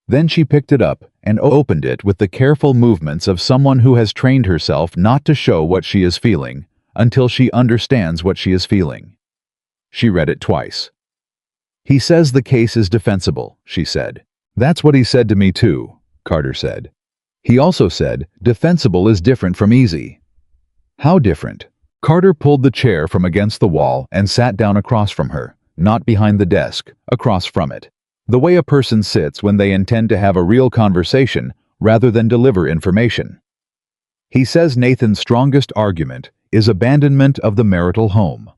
Then she picked it up and opened it with the careful movements of someone who has trained herself not to show what she is feeling until she understands what she is feeling. She read it twice. He says the case is defensible, she said. That's what he said to me too, Carter said. He also said, defensible is different from easy. How different? Carter pulled the chair from against the wall and sat down across from her, not behind the desk, across from it. The way a person sits when they intend to have a real conversation rather than deliver information. He says Nathan's strongest argument is abandonment of the marital home.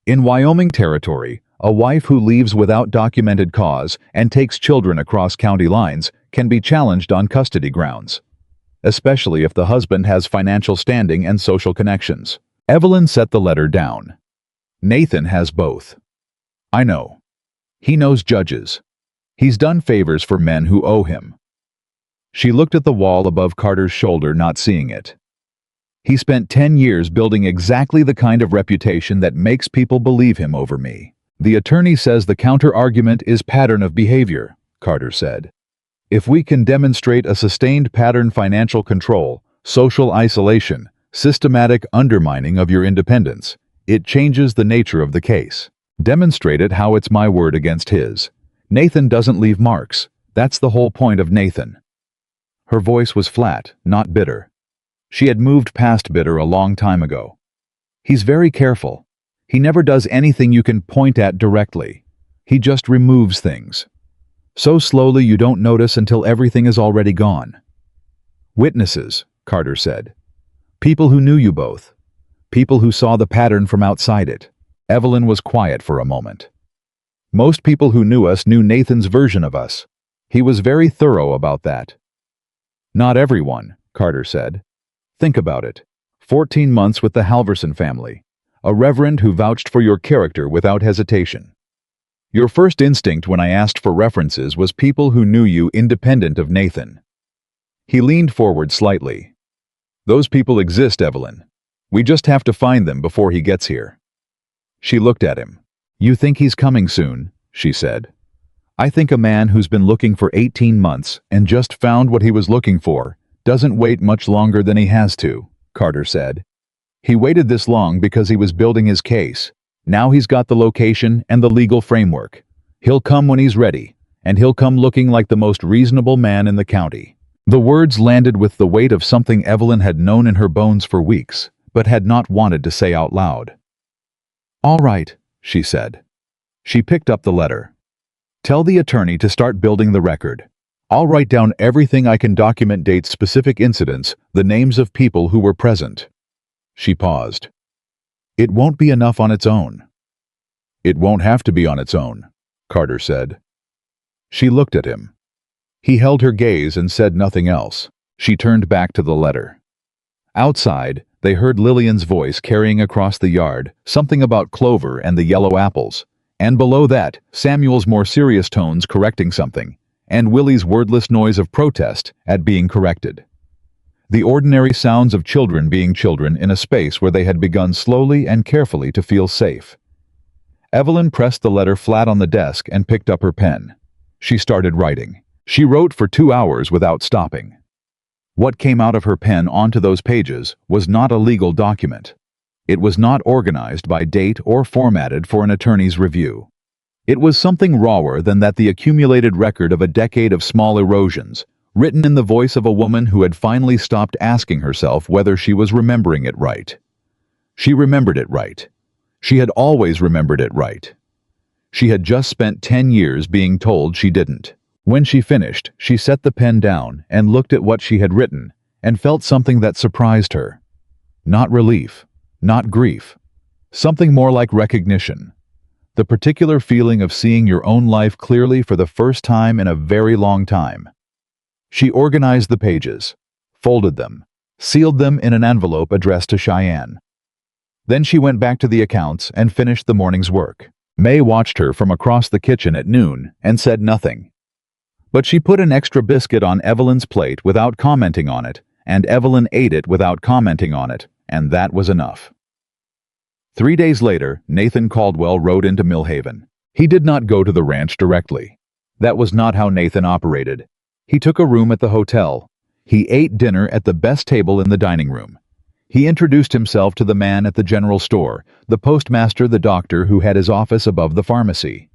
In Wyoming territory, a wife who leaves without documented cause and takes children across county lines can be challenged on custody grounds, especially if the husband has financial standing and social connections. Evelyn set the letter down. Nathan has both. I know. He knows judges. He's done favors for men who owe him. She looked at the wall above Carter's shoulder, not seeing it. He spent 10 years building exactly the kind of reputation that makes people believe him over me. The attorney says the counter-argument is pattern of behavior, Carter said. If we can demonstrate a sustained pattern, financial control, social isolation, systematic undermining of your independence, it changes the nature of the case. Demonstrate it how it's my word against his. Nathan doesn't leave marks. That's the whole point of Nathan. Her voice was flat, not bitter. She had moved past bitter a long time ago. He's very careful. He never does anything you can point at directly. He just removes things. So slowly you don't notice until everything is already gone. Witnesses, Carter said. People who knew you both. People who saw the pattern from outside it. Evelyn was quiet for a moment. Most people who knew us knew Nathan's version of us. He was very thorough about that. Not everyone, Carter said. Think about it. 14 months with the Halverson family. A reverend who vouched for your character without hesitation. Your first instinct when I asked for references was people who knew you independent of Nathan. He leaned forward slightly. Those people exist, Evelyn. We just have to find them before he gets here. She looked at him. You think he's coming soon, she said. I think a man who's been looking for 18 months and just found what he was looking for doesn't wait much longer than he has to, Carter said. He waited this long because he was building his case. Now he's got the location and the legal framework. He'll come when he's ready, and he'll come looking like the most reasonable man in the county. The words landed with the weight of something Evelyn had known in her bones for weeks, but had not wanted to say out loud. All right, she said. She picked up the letter. Tell the attorney to start building the record. I'll write down everything I can, document dates, specific incidents, the names of people who were present. She paused. It won't be enough on its own. It won't have to be on its own, Carter said. She looked at him. He held her gaze and said nothing else. She turned back to the letter. Outside, they heard Lillian's voice carrying across the yard something about Clover and the yellow apples, and below that, Samuel's more serious tones correcting something, and Willie's wordless noise of protest at being corrected. The ordinary sounds of children being children in a space where they had begun slowly and carefully to feel safe. Evelyn pressed the letter flat on the desk and picked up her pen. She started writing. She wrote for 2 hours without stopping. What came out of her pen onto those pages was not a legal document. It was not organized by date or formatted for an attorney's review. It was something rawer than that, the accumulated record of a decade of small erosions, written in the voice of a woman who had finally stopped asking herself whether she was remembering it right. She remembered it right. She had always remembered it right. She had just spent 10 years being told she didn't. When she finished, she set the pen down and looked at what she had written and felt something that surprised her. Not relief, not grief. Something more like recognition. The particular feeling of seeing your own life clearly for the first time in a very long time. She organized the pages, folded them, sealed them in an envelope addressed to Cheyenne. Then she went back to the accounts and finished the morning's work. May watched her from across the kitchen at noon and said nothing. But she put an extra biscuit on Evelyn's plate without commenting on it, and Evelyn ate it without commenting on it, and that was enough. 3 days later, Nathan Caldwell rode into Millhaven. He did not go to the ranch directly. That was not how Nathan operated. He took a room at the hotel. He ate dinner at the best table in the dining room. He introduced himself to the man at the general store, the postmaster, the doctor who had his office above the pharmacy.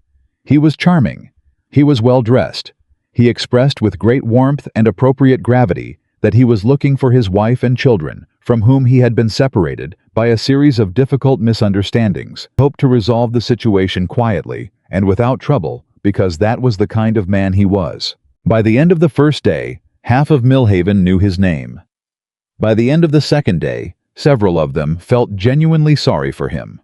He was charming. He was well-dressed. He expressed with great warmth and appropriate gravity that he was looking for his wife and children, from whom he had been separated by a series of difficult misunderstandings. He hoped to resolve the situation quietly and without trouble, because that was the kind of man he was. By the end of the first day, half of Millhaven knew his name. By the end of the second day, several of them felt genuinely sorry for him.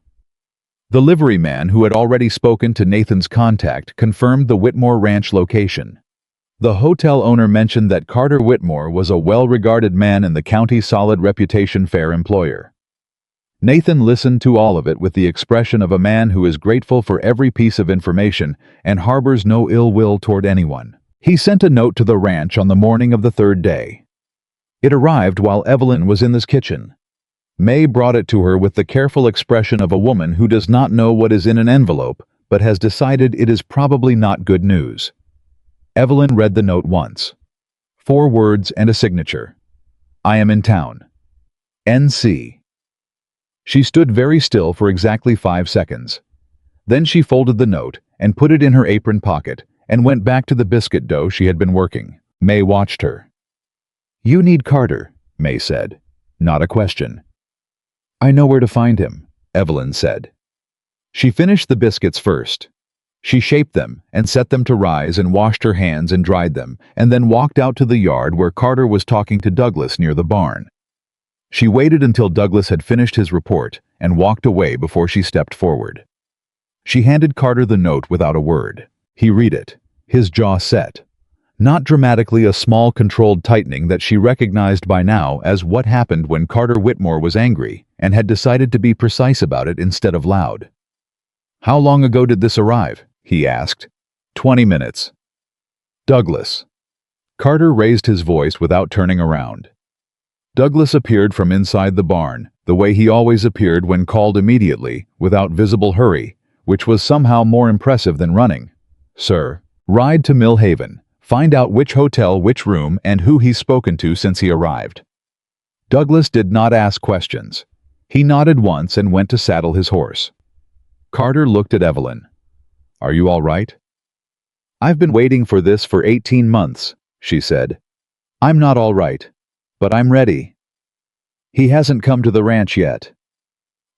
The liveryman who had already spoken to Nathan's contact confirmed the Whitmore Ranch location. The hotel owner mentioned that Carter Whitmore was a well-regarded man in the county's solid reputation fair employer. Nathan listened to all of it with the expression of a man who is grateful for every piece of information and harbors no ill will toward anyone. He sent a note to the ranch on the morning of the third day. It arrived while Evelyn was in the kitchen. May brought it to her with the careful expression of a woman who does not know what is in an envelope, but has decided it is probably not good news. Evelyn read the note once. 4 words and a signature. I am in town. N.C. She stood very still for exactly 5 seconds. Then she folded the note and put it in her apron pocket and went back to the biscuit dough she had been working. May watched her. You need Carter, May said. Not a question. I know where to find him, Evelyn said. She finished the biscuits first. She shaped them and set them to rise and washed her hands and dried them, and then walked out to the yard where Carter was talking to Douglas near the barn. She waited until Douglas had finished his report and walked away before she stepped forward. She handed Carter the note without a word. He read it, his jaw set. Not dramatically a small controlled tightening that she recognized by now as what happened when Carter Whitmore was angry and had decided to be precise about it instead of loud. How long ago did this arrive? He asked. 20 minutes. Douglas. Carter raised his voice without turning around. Douglas appeared from inside the barn, the way he always appeared when called immediately, without visible hurry, which was somehow more impressive than running. Sir, ride to Millhaven. Find out which hotel, which room, and who he's spoken to since he arrived. Douglas did not ask questions. He nodded once and went to saddle his horse. Carter looked at Evelyn. Are you all right? I've been waiting for this for 18 months, she said. I'm not all right, but I'm ready. He hasn't come to the ranch yet.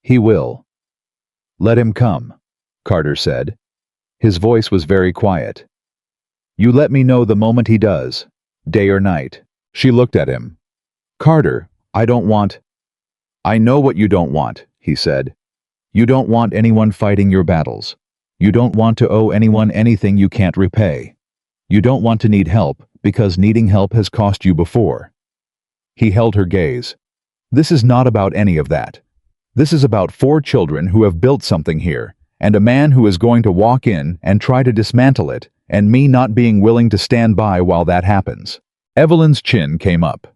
He will. Let him come, Carter said. His voice was very quiet. You let me know the moment he does, day or night. She looked at him. Carter, I don't want... I know what you don't want, he said. You don't want anyone fighting your battles. You don't want to owe anyone anything you can't repay. You don't want to need help, because needing help has cost you before. He held her gaze. This is not about any of that. This is about 4 children who have built something here, and a man who is going to walk in and try to dismantle it, and me not being willing to stand by while that happens. Evelyn's chin came up.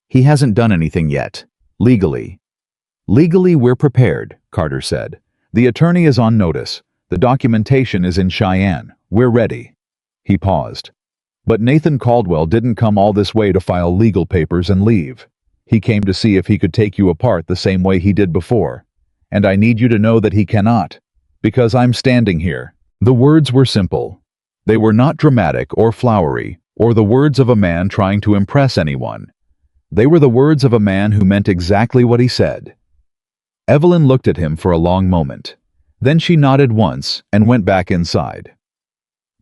He hasn't done anything yet. Legally. Legally, we're prepared, Carter said. The attorney is on notice. The documentation is in Cheyenne. We're ready. He paused. But Nathan Caldwell didn't come all this way to file legal papers and leave. He came to see if he could take you apart the same way he did before. And I need you to know that he cannot. Because I'm standing here. The words were simple. They were not dramatic or flowery, or the words of a man trying to impress anyone. They were the words of a man who meant exactly what he said. Evelyn looked at him for a long moment. Then she nodded once and went back inside.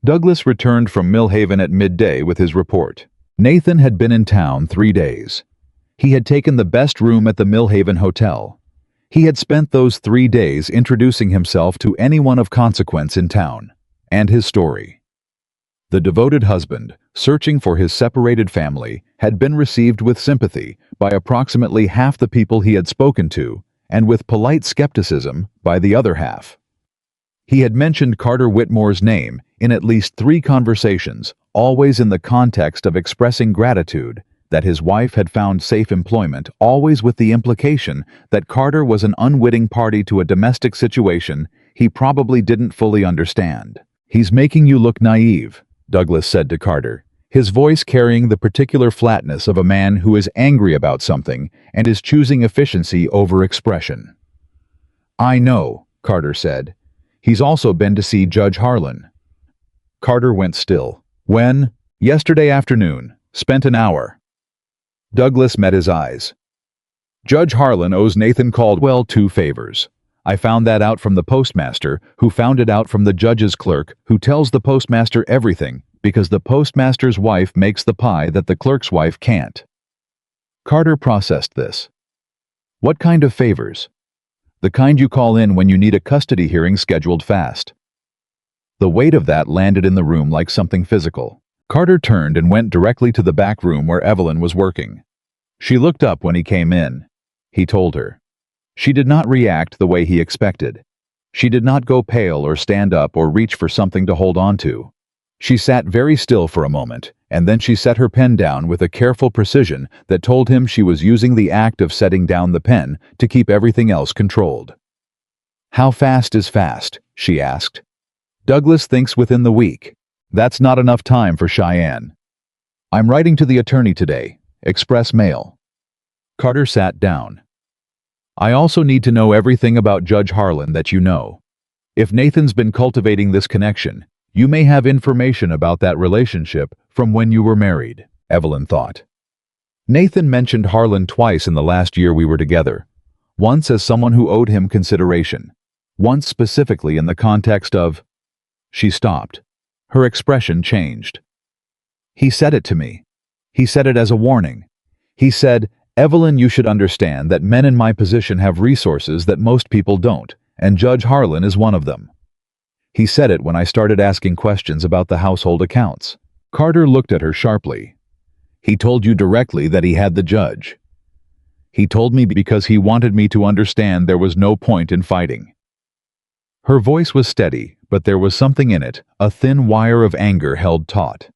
Douglas returned from Millhaven at midday with his report. Nathan had been in town 3 days. He had taken the best room at the Millhaven Hotel. He had spent those 3 days introducing himself to anyone of consequence in town, and his story. The devoted husband, searching for his separated family, had been received with sympathy by approximately half the people he had spoken to, and with polite skepticism by the other half. He had mentioned Carter Whitmore's name in at least 3 conversations, always in the context of expressing gratitude that his wife had found safe employment, always with the implication that Carter was an unwitting party to a domestic situation he probably didn't fully understand. He's making you look naive, Douglas said to Carter, his voice carrying the particular flatness of a man who is angry about something and is choosing efficiency over expression. I know, Carter said. He's also been to see Judge Harlan. Carter went still. When? Yesterday afternoon. Spent an hour. Douglas met his eyes. Judge Harlan owes Nathan Caldwell 2 favors. I found that out from the postmaster, who found it out from the judge's clerk, who tells the postmaster everything, because the postmaster's wife makes the pie that the clerk's wife can't. Carter processed this. What kind of favors? The kind you call in when you need a custody hearing scheduled fast. The weight of that landed in the room like something physical. Carter turned and went directly to the back room where Evelyn was working. She looked up when he came in. He told her. She did not react the way he expected. She did not go pale or stand up or reach for something to hold on to. She sat very still for a moment, and then she set her pen down with a careful precision that told him she was using the act of setting down the pen to keep everything else controlled. How fast is fast? She asked. Douglas thinks within the week. That's not enough time for Cheyenne. I'm writing to the attorney today. Express mail. Carter sat down. I also need to know everything about Judge Harlan that you know. If Nathan's been cultivating this connection, you may have information about that relationship from when you were married, Evelyn thought. Nathan mentioned Harlan twice in the last year we were together. Once as someone who owed him consideration. Once specifically in the context of... She stopped. Her expression changed. He said it to me. He said it as a warning. He said, Evelyn, you should understand that men in my position have resources that most people don't, and Judge Harlan is one of them. He said it when I started asking questions about the household accounts. Carter looked at her sharply. He told you directly that he had the judge. He told me because he wanted me to understand there was no point in fighting. Her voice was steady, but there was something in it, a thin wire of anger held taut.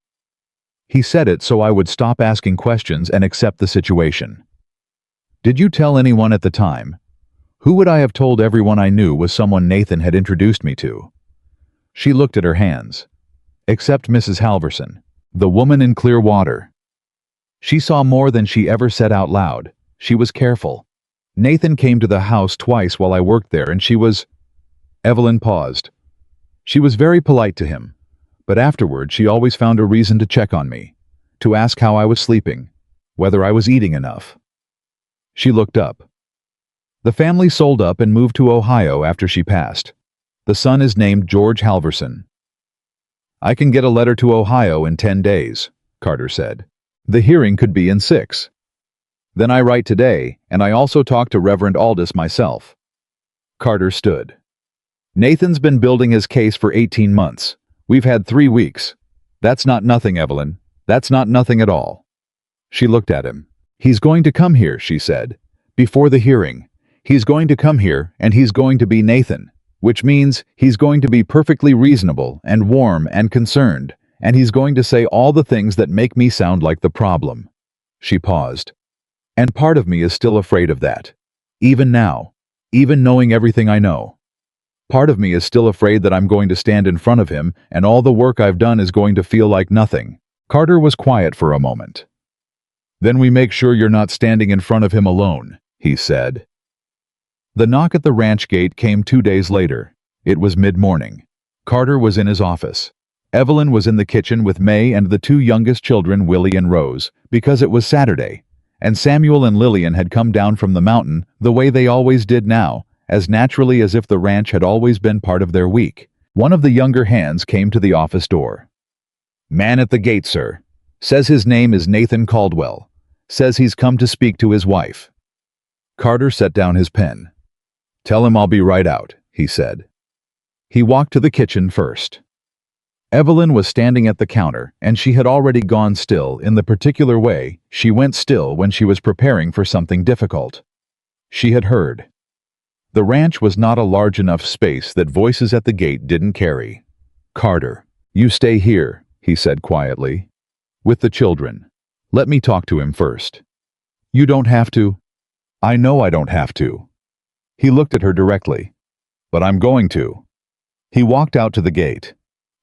He said it so I would stop asking questions and accept the situation. Did you tell anyone at the time? Who would I have told? Everyone I knew was someone Nathan had introduced me to. She looked at her hands. Except Mrs. Halverson, the woman in Clearwater. She saw more than she ever said out loud. She was careful. Nathan came to the house twice while I worked there and she was... Evelyn paused. She was very polite to him, but afterward she always found a reason to check on me, to ask how I was sleeping, whether I was eating enough. She looked up. The family sold up and moved to Ohio after she passed. The son is named George Halverson. I can get a letter to Ohio in 10 days, Carter said. The hearing could be in 6. Then I write today, and I also talk to Reverend Aldous myself. Carter stood. Nathan's been building his case for 18 months. We've had 3 weeks. That's not nothing, Evelyn. That's not nothing at all. She looked at him. He's going to come here, she said. Before the hearing. He's going to come here, and he's going to be Nathan, which means he's going to be perfectly reasonable and warm and concerned, and he's going to say all the things that make me sound like the problem. She paused. And part of me is still afraid of that. Even now. Even knowing everything I know. Part of me is still afraid that I'm going to stand in front of him and all the work I've done is going to feel like nothing. Carter was quiet for a moment. Then we make sure you're not standing in front of him alone, he said. The knock at the ranch gate came 2 days later. It was mid-morning. Carter was in his office. Evelyn was in the kitchen with May and the 2 youngest children, Willie and Rose, because it was Saturday, and Samuel and Lillian had come down from the mountain the way they always did now, as naturally as if the ranch had always been part of their week. One of the younger hands came to the office door. Man at the gate, sir. Says his name is Nathan Caldwell. Says he's come to speak to his wife. Carter set down his pen. Tell him I'll be right out, he said. He walked to the kitchen first. Evelyn was standing at the counter, and she had already gone still in the particular way she went still when she was preparing for something difficult. She had heard. The ranch was not a large enough space that voices at the gate didn't carry. Carter, you stay here, he said quietly. With the children. Let me talk to him first. You don't have to. I know I don't have to. He looked at her directly. But I'm going to. He walked out to the gate.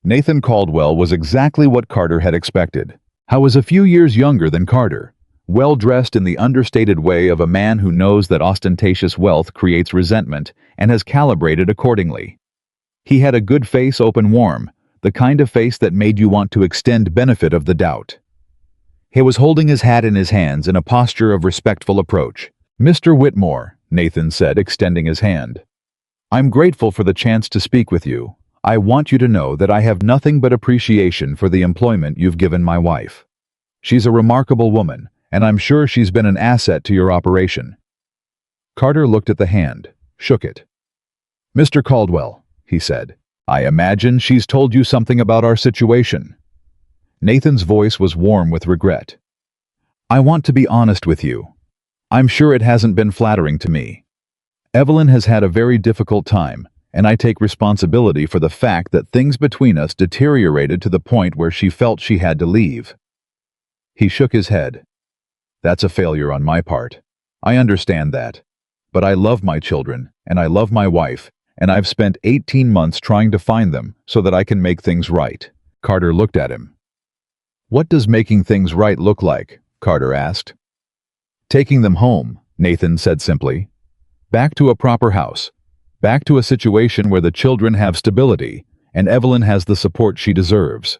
Nathan Caldwell was exactly what Carter had expected. He was a few years younger than Carter, well-dressed in the understated way of a man who knows that ostentatious wealth creates resentment and has calibrated accordingly. He had a good face, open warm, the kind of face that made you want to extend benefit of the doubt. He was holding his hat in his hands in a posture of respectful approach. "Mr. Whitmore," Nathan said, extending his hand. "I'm grateful for the chance to speak with you. I want you to know that I have nothing but appreciation for the employment you've given my wife. She's a remarkable woman, and I'm sure she's been an asset to your operation." Carter looked at the hand, shook it. "Mr. Caldwell," he said, "I imagine she's told you something about our situation." Nathan's voice was warm with regret. "I want to be honest with you. I'm sure it hasn't been flattering to me. Evelyn has had a very difficult time, and I take responsibility for the fact that things between us deteriorated to the point where she felt she had to leave." He shook his head. "That's a failure on my part. I understand that. But I love my children, and I love my wife, and I've spent 18 months trying to find them so that I can make things right." Carter looked at him. "What does making things right look like?" Carter asked. "Taking them home," Nathan said simply. "Back to a proper house. Back to a situation where the children have stability, and Evelyn has the support she deserves."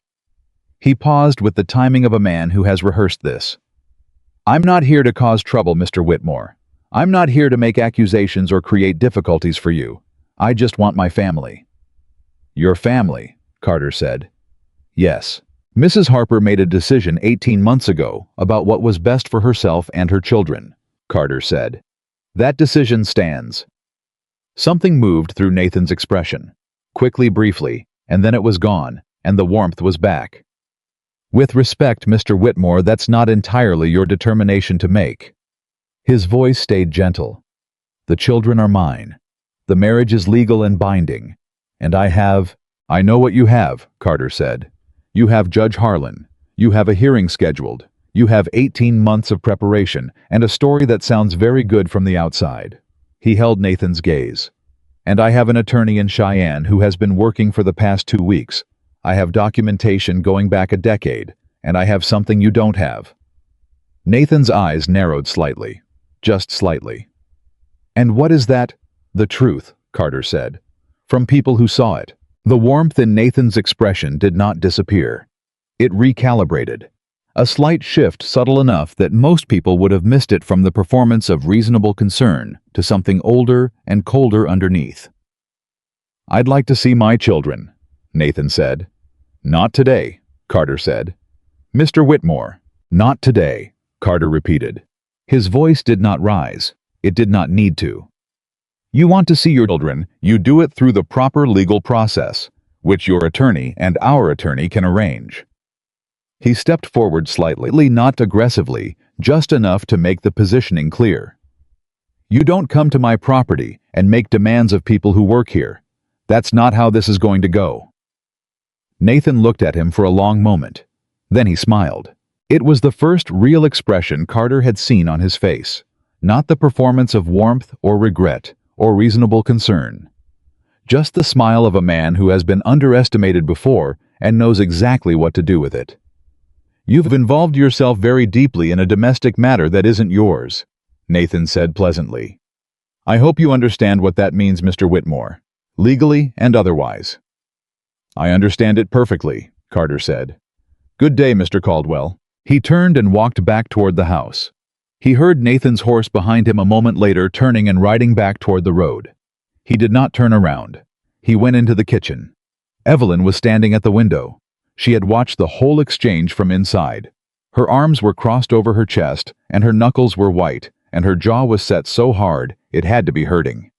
He paused with the timing of a man who has rehearsed this. "I'm not here to cause trouble, Mr. Whitmore. I'm not here to make accusations or create difficulties for you. I just want my family." "Your family," Carter said. "Yes. Mrs. Harper made a decision 18 months ago about what was best for herself and her children," Carter said. "That decision stands." Something moved through Nathan's expression, quickly, briefly, and then it was gone, and the warmth was back. "With respect, Mr. Whitmore, that's not entirely your determination to make." His voice stayed gentle. "The children are mine. The marriage is legal and binding. And I know what you have," Carter said. "You have Judge Harlan. You have a hearing scheduled. You have 18 months of preparation, and a story that sounds very good from the outside." He held Nathan's gaze. "And I have an attorney in Cheyenne who has been working for the past 2 weeks. I have documentation going back a decade, and I have something you don't have." Nathan's eyes narrowed slightly. Just slightly. "And what is that?" "The truth," Carter said. "From people who saw it." The warmth in Nathan's expression did not disappear. It recalibrated. A slight shift subtle enough that most people would have missed it from the performance of reasonable concern to something older and colder underneath. "I'd like to see my children," Nathan said. "Not today," Carter said. "Mr. Whitmore." "Not today," Carter repeated. His voice did not rise. It did not need to. "You want to see your children, you do it through the proper legal process, which your attorney and our attorney can arrange." He stepped forward slightly, not aggressively, just enough to make the positioning clear. "You don't come to my property and make demands of people who work here. That's not how this is going to go." Nathan looked at him for a long moment. Then he smiled. It was the first real expression Carter had seen on his face, not the performance of warmth or regret or reasonable concern. Just the smile of a man who has been underestimated before and knows exactly what to do with it. "You've involved yourself very deeply in a domestic matter that isn't yours," Nathan said pleasantly. "I hope you understand what that means, Mr. Whitmore, legally and otherwise." "I understand it perfectly," Carter said. "Good day, Mr. Caldwell." He turned and walked back toward the house. He heard Nathan's horse behind him a moment later turning and riding back toward the road. He did not turn around. He went into the kitchen. Evelyn was standing at the window. She had watched the whole exchange from inside. Her arms were crossed over her chest, and her knuckles were white, and her jaw was set so hard it had to be hurting.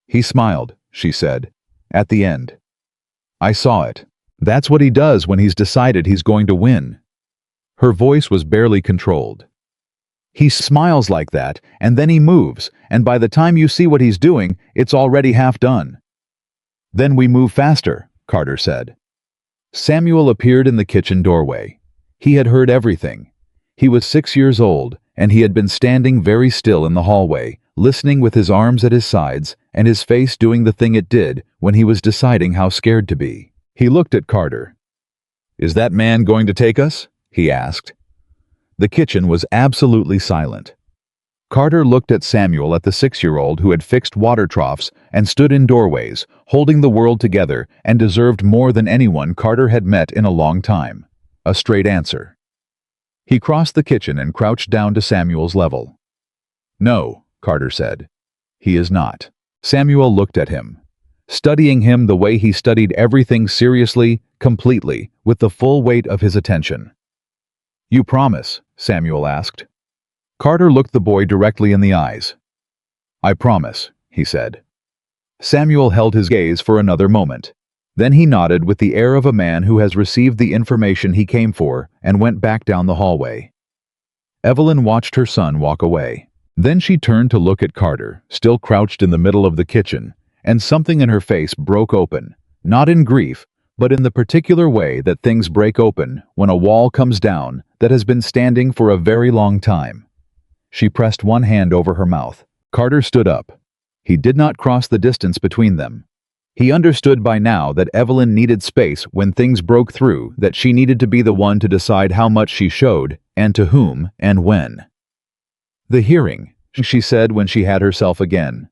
"He smiled," she said, "at the end. I saw it. That's what he does when he's decided he's going to win." Her voice was barely controlled. "He smiles like that, and then he moves, and by the time you see what he's doing, it's already half done." "Then we move faster," Carter said. Samuel appeared in the kitchen doorway. He had heard everything. He was 6 years old, and he had been standing very still in the hallway, listening with his arms at his sides and his face doing the thing it did when he was deciding how scared to be. He looked at Carter. "Is that man going to take us?" he asked. The kitchen was absolutely silent. Carter looked at Samuel, at the 6-year-old who had fixed water troughs and stood in doorways, holding the world together and deserved more than anyone Carter had met in a long time. A straight answer. He crossed the kitchen and crouched down to Samuel's level. "No," Carter said. "He is not." Samuel looked at him, studying him the way he studied everything, seriously, completely, with the full weight of his attention. "You promise?" Samuel asked. Carter looked the boy directly in the eyes. "I promise," he said. Samuel held his gaze for another moment. Then he nodded with the air of a man who has received the information he came for and went back down the hallway. Evelyn watched her son walk away. Then she turned to look at Carter, still crouched in the middle of the kitchen, and something in her face broke open, not in grief, but in the particular way that things break open when a wall comes down that has been standing for a very long time. She pressed one hand over her mouth. Carter stood up. He did not cross the distance between them. He understood by now that Evelyn needed space when things broke through, that she needed to be the one to decide how much she showed, and to whom, and when. "The hearing," she said when she had herself again.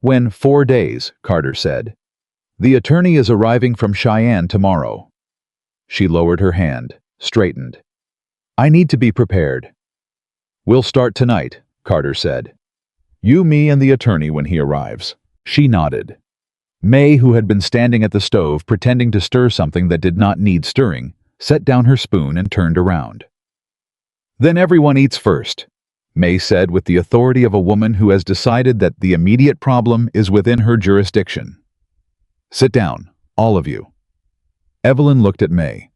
"When 4 days," Carter said. "The attorney is arriving from Cheyenne tomorrow." She lowered her hand, straightened. "I need to be prepared." "We'll start tonight," Carter said. "You, me, and the attorney when he arrives." She nodded. May, who had been standing at the stove pretending to stir something that did not need stirring, set down her spoon and turned around. "Then everyone eats first," May said with the authority of a woman who has decided that the immediate problem is within her jurisdiction. "Sit down, all of you." Evelyn looked at May.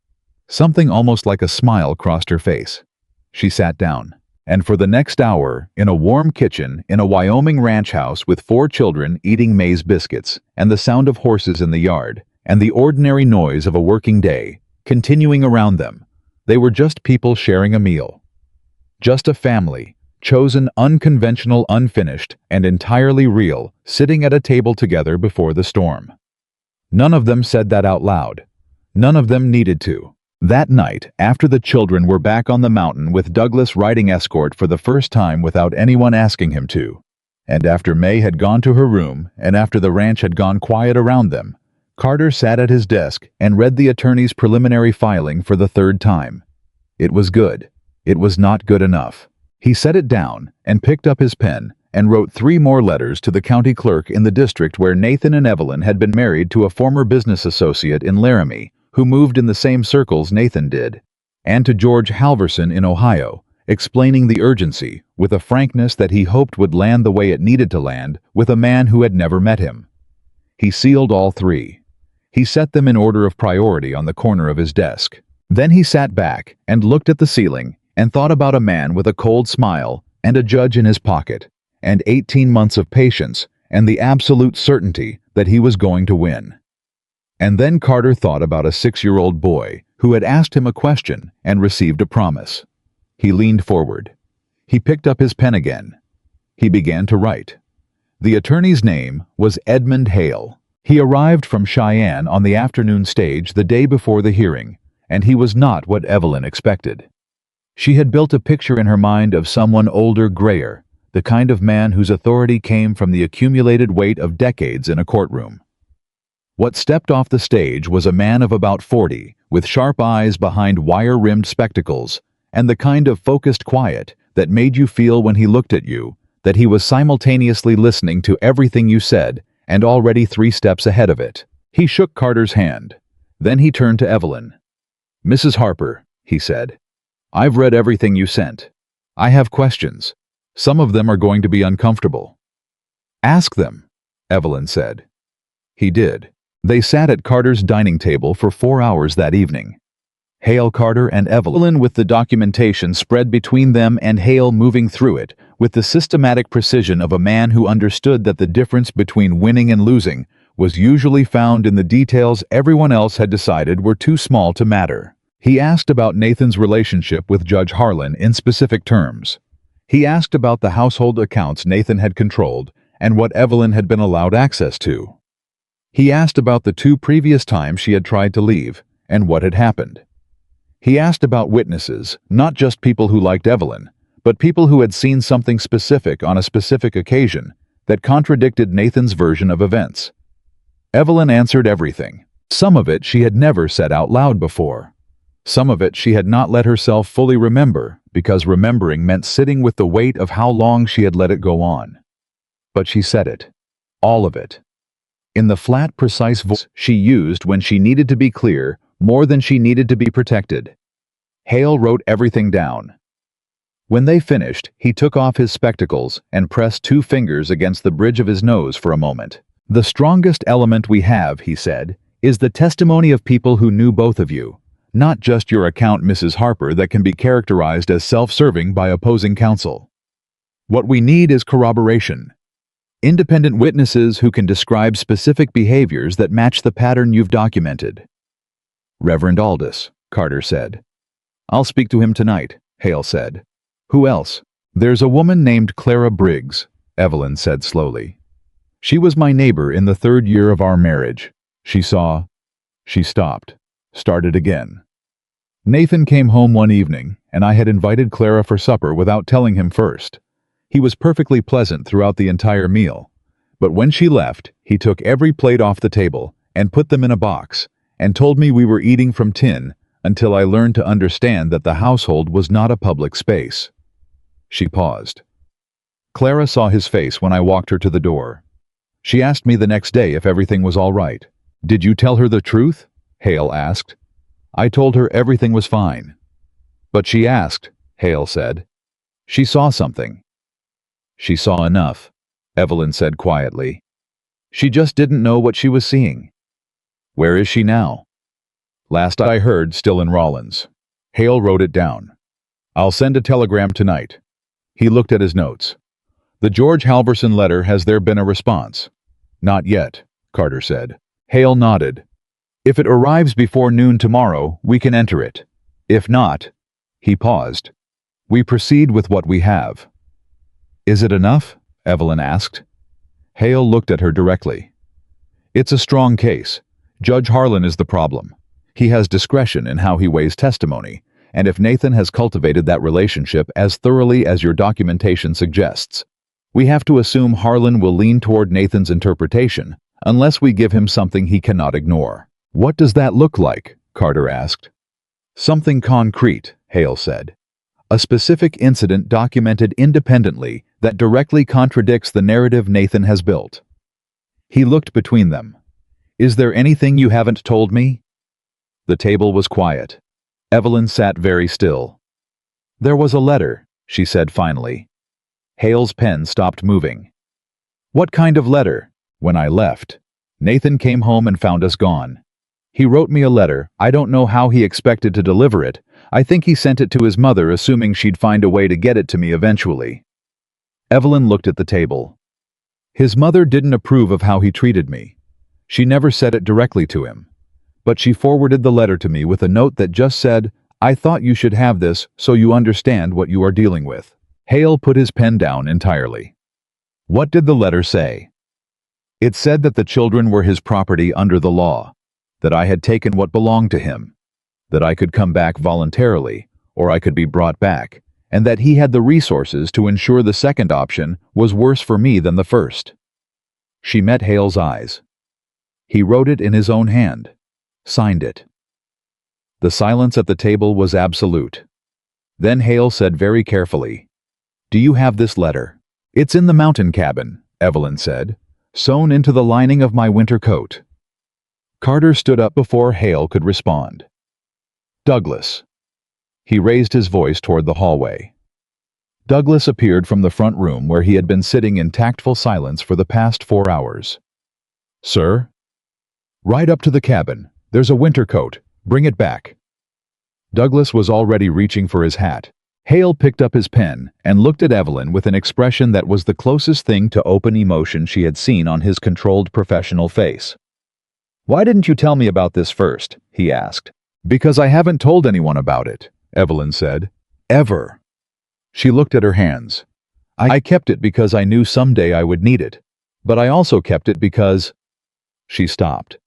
Something almost like a smile crossed her face. She sat down. And for the next hour, in a warm kitchen in a Wyoming ranch house with 4 children eating maize biscuits, and the sound of horses in the yard, and the ordinary noise of a working day, continuing around them, they were just people sharing a meal. Just a family, chosen, unconventional, unfinished, and entirely real, sitting at a table together before the storm. None of them said that out loud. None of them needed to. That night, after the children were back on the mountain with Douglas riding escort for the first time without anyone asking him to, and after May had gone to her room, and after the ranch had gone quiet around them, Carter sat at his desk and read the attorney's preliminary filing for the 3rd time. It was good. It was not good enough. He set it down and picked up his pen and wrote 3 more letters to the county clerk in the district where Nathan and Evelyn had been married, to a former business associate in Laramie, who moved in the same circles Nathan did, and to George Halverson in Ohio, explaining the urgency with a frankness that he hoped would land the way it needed to land with a man who had never met him. He sealed all 3. He set them in order of priority on the corner of his desk. Then he sat back and looked at the ceiling and thought about a man with a cold smile and a judge in his pocket, and 18 months of patience and the absolute certainty that he was going to win. And then Carter thought about a 6-year-old boy who had asked him a question and received a promise. He leaned forward. He picked up his pen again. He began to write. The attorney's name was Edmund Hale. He arrived from Cheyenne on the afternoon stage the day before the hearing, and he was not what Evelyn expected. She had built a picture in her mind of someone older, grayer, the kind of man whose authority came from the accumulated weight of decades in a courtroom. What stepped off the stage was a man of about 40, with sharp eyes behind wire-rimmed spectacles, and the kind of focused quiet that made you feel when he looked at you that he was simultaneously listening to everything you said and already 3 steps ahead of it. He shook Carter's hand. Then he turned to Evelyn. "Mrs. Harper," he said, "I've read everything you sent. I have questions. Some of them are going to be uncomfortable." "Ask them," Evelyn said. He did. They sat at Carter's dining table for 4 hours that evening. Hale, Carter, and Evelyn with the documentation spread between them, and Hale moving through it with the systematic precision of a man who understood that the difference between winning and losing was usually found in the details everyone else had decided were too small to matter. He asked about Nathan's relationship with Judge Harlan in specific terms. He asked about the household accounts Nathan had controlled and what Evelyn had been allowed access to. He asked about the 2 previous times she had tried to leave and what had happened. He asked about witnesses, not just people who liked Evelyn, but people who had seen something specific on a specific occasion that contradicted Nathan's version of events. Evelyn answered everything. Some of it she had never said out loud before. Some of it she had not let herself fully remember, because remembering meant sitting with the weight of how long she had let it go on. But she said it. All of it. In the flat, precise voice she used when she needed to be clear more than she needed to be protected. Hale wrote everything down. When they finished, he took off his spectacles and pressed 2 fingers against the bridge of his nose for a moment. "The strongest element we have," he said, "is the testimony of people who knew both of you. Not just your account, Mrs. Harper, that can be characterized as self-serving by opposing counsel. What we need is corroboration. Independent witnesses who can describe specific behaviors that match the pattern you've documented." "Reverend Aldous," Carter said. "I'll speak to him tonight," Hale said. "Who else?" "There's a woman named Clara Briggs," Evelyn said slowly. "She was my neighbor in the 3rd year of our marriage. She stopped. Started again. Nathan came home one evening, and I had invited Clara for supper without telling him first. He was perfectly pleasant throughout the entire meal. But when she left, he took every plate off the table and put them in a box, and told me we were eating from tin until I learned to understand that the household was not a public space." She paused. "Clara saw his face when I walked her to the door. She asked me the next day if everything was all right." "Did you tell her the truth?" Hale asked. "I told her everything was fine." "But she asked," Hale said. "She saw something." "She saw enough," Evelyn said quietly. "She just didn't know what she was seeing." "Where is she now?" "Last I heard, still in Rollins." Hale wrote it down. "I'll send a telegram tonight." He looked at his notes. "The George Halverson letter, has there been a response?" "Not yet," Carter said. Hale nodded. "If it arrives before noon tomorrow, we can enter it. If not," he paused, "we proceed with what we have." "Is it enough?" Evelyn asked. Hale looked at her directly. "It's a strong case. Judge Harlan is the problem. He has discretion in how he weighs testimony, and if Nathan has cultivated that relationship as thoroughly as your documentation suggests, we have to assume Harlan will lean toward Nathan's interpretation unless we give him something he cannot ignore." "What does that look like?" Carter asked. "Something concrete," Hale said. "A specific incident documented independently that directly contradicts the narrative Nathan has built." He looked between them. "Is there anything you haven't told me?" The table was quiet. Evelyn sat very still. "There was a letter," she said finally. Hale's pen stopped moving. "What kind of letter?" "When I left, Nathan came home and found us gone. He wrote me a letter. I don't know how he expected to deliver it. I think he sent it to his mother, assuming she'd find a way to get it to me eventually." Evelyn looked at the table. "His mother didn't approve of how he treated me. She never said it directly to him. But she forwarded the letter to me with a note that just said, 'I thought you should have this so you understand what you are dealing with.'" Hale put his pen down entirely. "What did the letter say?" "It said that the children were his property under the law, that I had taken what belonged to him, that I could come back voluntarily, or I could be brought back, and that he had the resources to ensure the second option was worse for me than the first." She met Hale's eyes. He wrote it in his own hand, signed it. The silence at the table was absolute. Then Hale said very carefully, "Do you have this letter?" "It's in the mountain cabin," Evelyn said, "sewn into the lining of my winter coat." Carter stood up before Hale could respond. "Douglas." He raised his voice toward the hallway. Douglas appeared from the front room where he had been sitting in tactful silence for the past 4 hours. "Sir?" "Ride up to the cabin. There's a winter coat. Bring it back." Douglas was already reaching for his hat. Hale picked up his pen and looked at Evelyn with an expression that was the closest thing to open emotion she had seen on his controlled professional face. "Why didn't you tell me about this first?" he asked. "Because I haven't told anyone about it," Evelyn said. "Ever." She looked at her hands. "I kept it because I knew someday I would need it. But I also kept it because—" She stopped.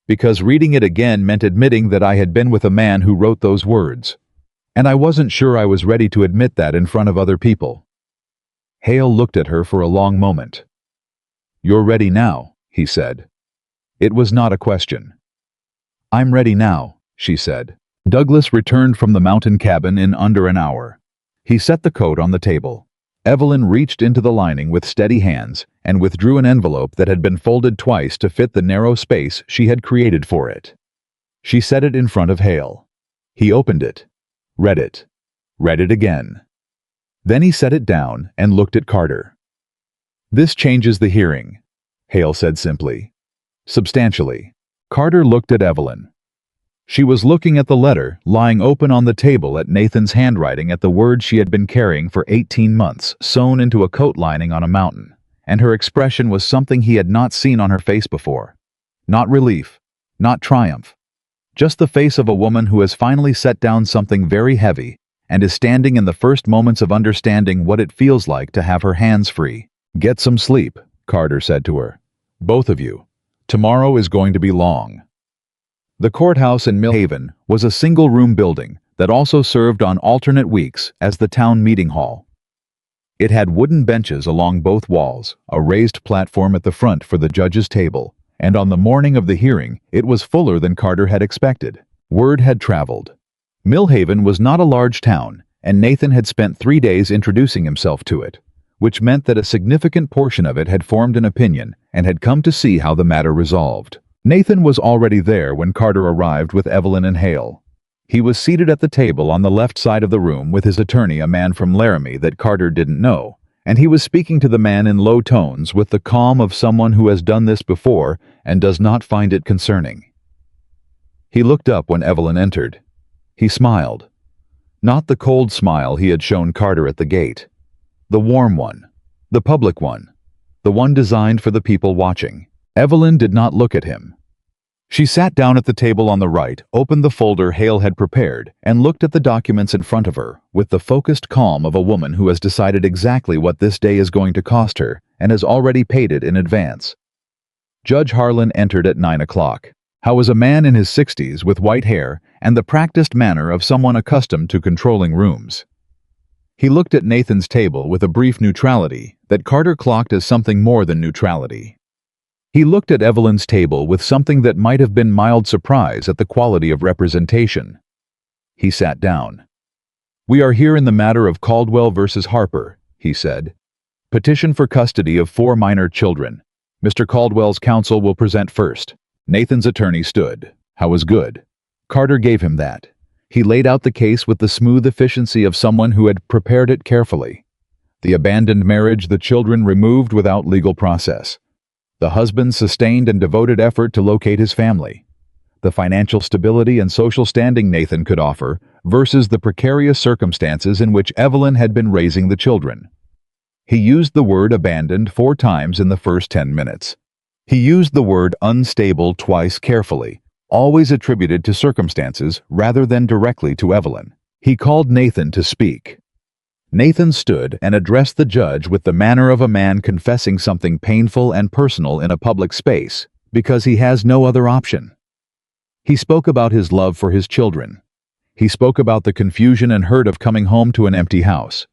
"Because reading it again meant admitting that I had been with a man who wrote those words. And I wasn't sure I was ready to admit that in front of other people. Hale looked at her for a long moment. "You're ready now," he said. It was not a question. "I'm ready now," she said. Douglas returned from the mountain cabin in under an hour. He set the coat on the table. Evelyn reached into the lining with steady hands and withdrew an envelope that had been folded twice to fit the narrow space she had created for it. She set it in front of Hale. He opened it, read it again. Then he set it down and looked at Carter. "This changes the hearing," Hale said simply. "Substantially." Carter looked at Evelyn. She was looking at the letter lying open on the table, at Nathan's handwriting, at the words she had been carrying for 18 months, sewn into a coat lining on a mountain, and her expression was something he had not seen on her face before. Not relief, not triumph. Just the face of a woman who has finally set down something very heavy and is standing in the first moments of understanding what it feels like to have her hands free. "Get some sleep," Carter said to her. "Both of you. Tomorrow is going to be long." The courthouse in Mill Haven was a single-room building that also served on alternate weeks as the town meeting hall. It had wooden benches along both walls, a raised platform at the front for the judge's table, and on the morning of the hearing it was fuller than Carter had expected. Word had traveled. Mill Haven was not a large town, and Nathan had spent 3 days introducing himself to it, which meant that a significant portion of it had formed an opinion and had come to see how the matter resolved. Nathan was already there when Carter arrived with Evelyn and Hale. He was seated at the table on the left side of the room with his attorney, a man from Laramie that Carter didn't know, and he was speaking to the man in low tones with the calm of someone who has done this before and does not find it concerning. He looked up when Evelyn entered. He smiled. Not the cold smile he had shown Carter at the gate. The warm one. The public one. The one designed for the people watching. Evelyn did not look at him. She sat down at the table on the right, opened the folder Hale had prepared, and looked at the documents in front of her with the focused calm of a woman who has decided exactly what this day is going to cost her and has already paid it in advance. Judge Harlan entered at 9 o'clock. How was a man in his 60s with white hair and the practiced manner of someone accustomed to controlling rooms. He looked at Nathan's table with a brief neutrality that Carter clocked as something more than neutrality. He looked at Evelyn's table with something that might have been mild surprise at the quality of representation. He sat down. "We are here in the matter of Caldwell versus Harper," he said. "Petition for custody of 4 minor children. Mr. Caldwell's counsel will present first." Nathan's attorney stood. How was good. Carter gave him that. He laid out the case with the smooth efficiency of someone who had prepared it carefully. The abandoned marriage, the children removed without legal process. The husband's sustained and devoted effort to locate his family. The financial stability and social standing Nathan could offer versus the precarious circumstances in which Evelyn had been raising the children. He used the word abandoned 4 times in the first 10 minutes. He used the word unstable twice carefully, always attributed to circumstances rather than directly to Evelyn. He called Nathan to speak. Nathan stood and addressed the judge with the manner of a man confessing something painful and personal in a public space, because he has no other option. He spoke about his love for his children. He spoke about the confusion and hurt of coming home to an empty house.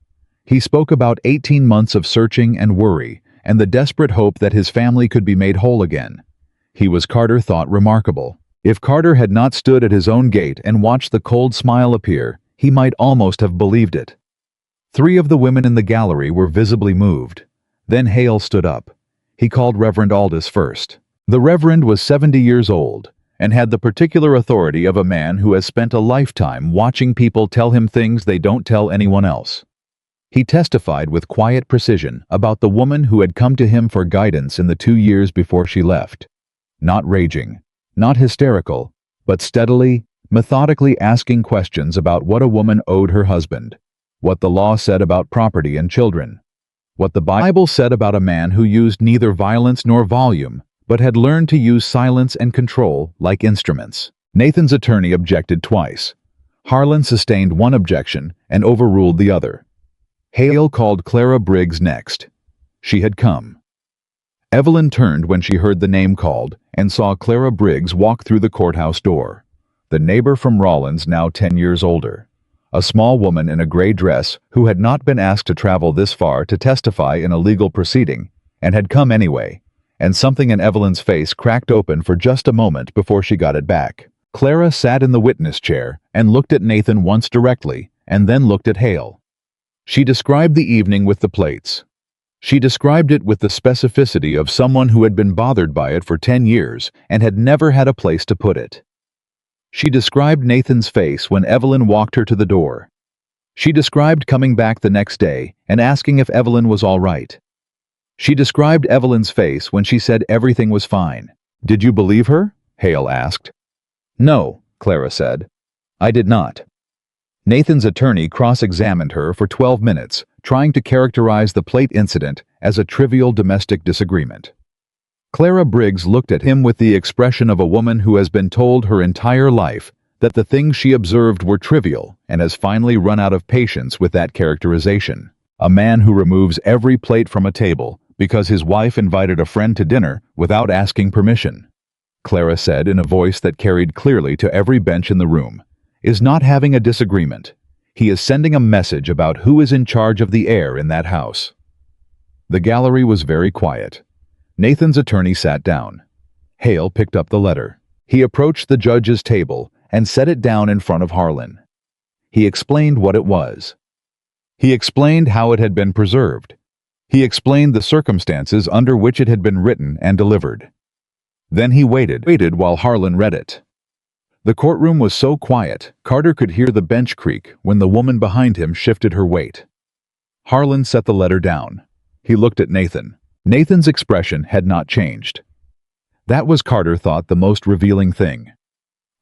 He spoke about 18 months of searching and worry, and the desperate hope that his family could be made whole again. He was, Carter thought, remarkable. If Carter had not stood at his own gate and watched the cold smile appear, he might almost have believed it. 3 of the women in the gallery were visibly moved. Then Hale stood up. He called Reverend Aldous first. The Reverend was 70 years old and had the particular authority of a man who has spent a lifetime watching people tell him things they don't tell anyone else. He testified with quiet precision about the woman who had come to him for guidance in the 2 years before she left. Not raging, not hysterical, but steadily, methodically asking questions about what a woman owed her husband, what the law said about property and children, what the Bible said about a man who used neither violence nor volume, but had learned to use silence and control like instruments. Nathan's attorney objected twice. Harlan sustained one objection and overruled the other. Hale called Clara Briggs next. She had come. Evelyn turned when she heard the name called and saw Clara Briggs walk through the courthouse door, the neighbor from Rawlins, now 10 years older. a small woman in a gray dress who had not been asked to travel this far to testify in a legal proceeding, and had come anyway, and something in Evelyn's face cracked open for just a moment before she got it back. Clara sat in the witness chair and looked at Nathan once directly, and then looked at Hale. She described the evening with the plates. She described it with the specificity of someone who had been bothered by it for 10 years and had never had a place to put it. She described Nathan's face when Evelyn walked her to the door. She described coming back the next day and asking if Evelyn was all right. She described Evelyn's face when she said everything was fine. "Did you believe her?" Hale asked. "No," Clara said. "I did not." Nathan's attorney cross-examined her for 12 minutes, trying to characterize the plate incident as a trivial domestic disagreement. Clara Briggs looked at him with the expression of a woman who has been told her entire life that the things she observed were trivial and has finally run out of patience with that characterization. A man who removes every plate from a table because his wife invited a friend to dinner without asking permission, Clara said in a voice that carried clearly to every bench in the room, is not having a disagreement. He is sending a message about who is in charge of the air in that house. The gallery was very quiet. Nathan's attorney sat down. Hale picked up the letter. He approached the judge's table and set it down in front of Harlan. He explained what it was. He explained how it had been preserved. He explained the circumstances under which it had been written and delivered. Then he waited while Harlan read it. The courtroom was so quiet, Carter could hear the bench creak when the woman behind him shifted her weight. Harlan set the letter down. He looked at Nathan. Nathan's expression had not changed. That was, Carter thought, the most revealing thing.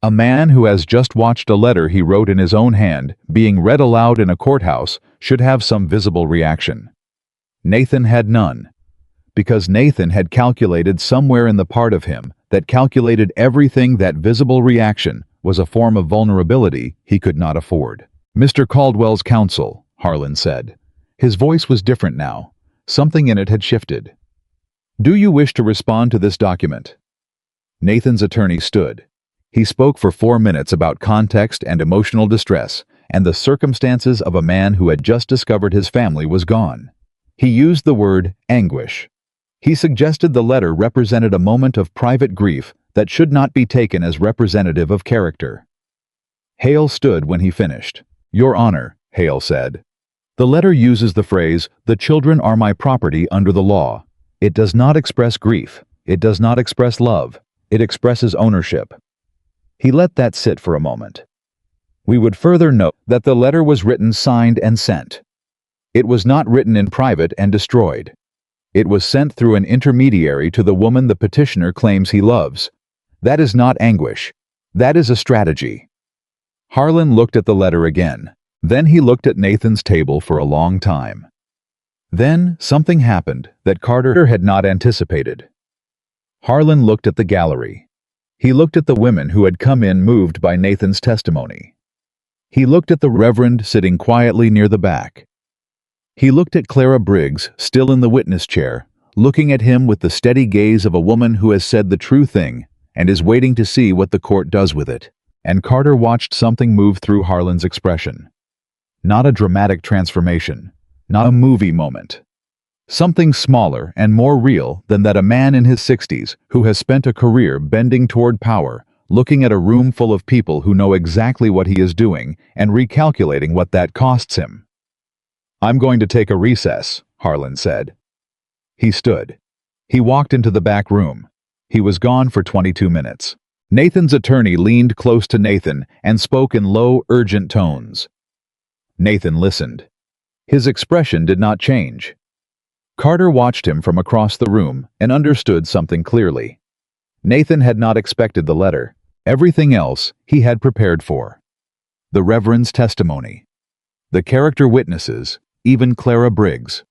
A man who has just watched a letter he wrote in his own hand being read aloud in a courthouse should have some visible reaction. Nathan had none. Because Nathan had calculated somewhere in the part of him that calculated everything that visible reaction was a form of vulnerability he could not afford. "Mr. Caldwell's counsel," Harlan said. His voice was different now. Something in it had shifted. "Do you wish to respond to this document?" Nathan's attorney stood. He spoke for 4 minutes about context and emotional distress and the circumstances of a man who had just discovered his family was gone. He used the word anguish. He suggested the letter represented a moment of private grief that should not be taken as representative of character. Hale stood when he finished. "Your Honor," Hale said, "the letter uses the phrase, 'The children are my property under the law.' It does not express grief. It does not express love. It expresses ownership." He let that sit for a moment. We would further note that the letter was written, signed, and sent. It was not written in private and destroyed. It was sent through an intermediary to the woman the petitioner claims he loves. That is not anguish. That is a strategy. Harlan looked at the letter again. Then he looked at Nathan's table for a long time. Then something happened that Carter had not anticipated. Harlan looked at the gallery. He looked at the women who had come in moved by Nathan's testimony. He looked at the Reverend sitting quietly near the back. He looked at Clara Briggs, still in the witness chair, looking at him with the steady gaze of a woman who has said the true thing and is waiting to see what the court does with it. And Carter watched something move through Harlan's expression. Not a dramatic transformation, not a movie moment. Something smaller and more real than that a man in his 60s who has spent a career bending toward power, looking at a room full of people who know exactly what he is doing and recalculating what that costs him. "I'm going to take a recess," Harlan said. He stood. He walked into the back room. He was gone for 22 minutes. Nathan's attorney leaned close to Nathan and spoke in low, urgent tones. Nathan listened. His expression did not change. Carter watched him from across the room and understood something clearly. Nathan had not expected the letter. Everything else he had prepared for. The Reverend's testimony. The character witnesses, even Clara Briggs.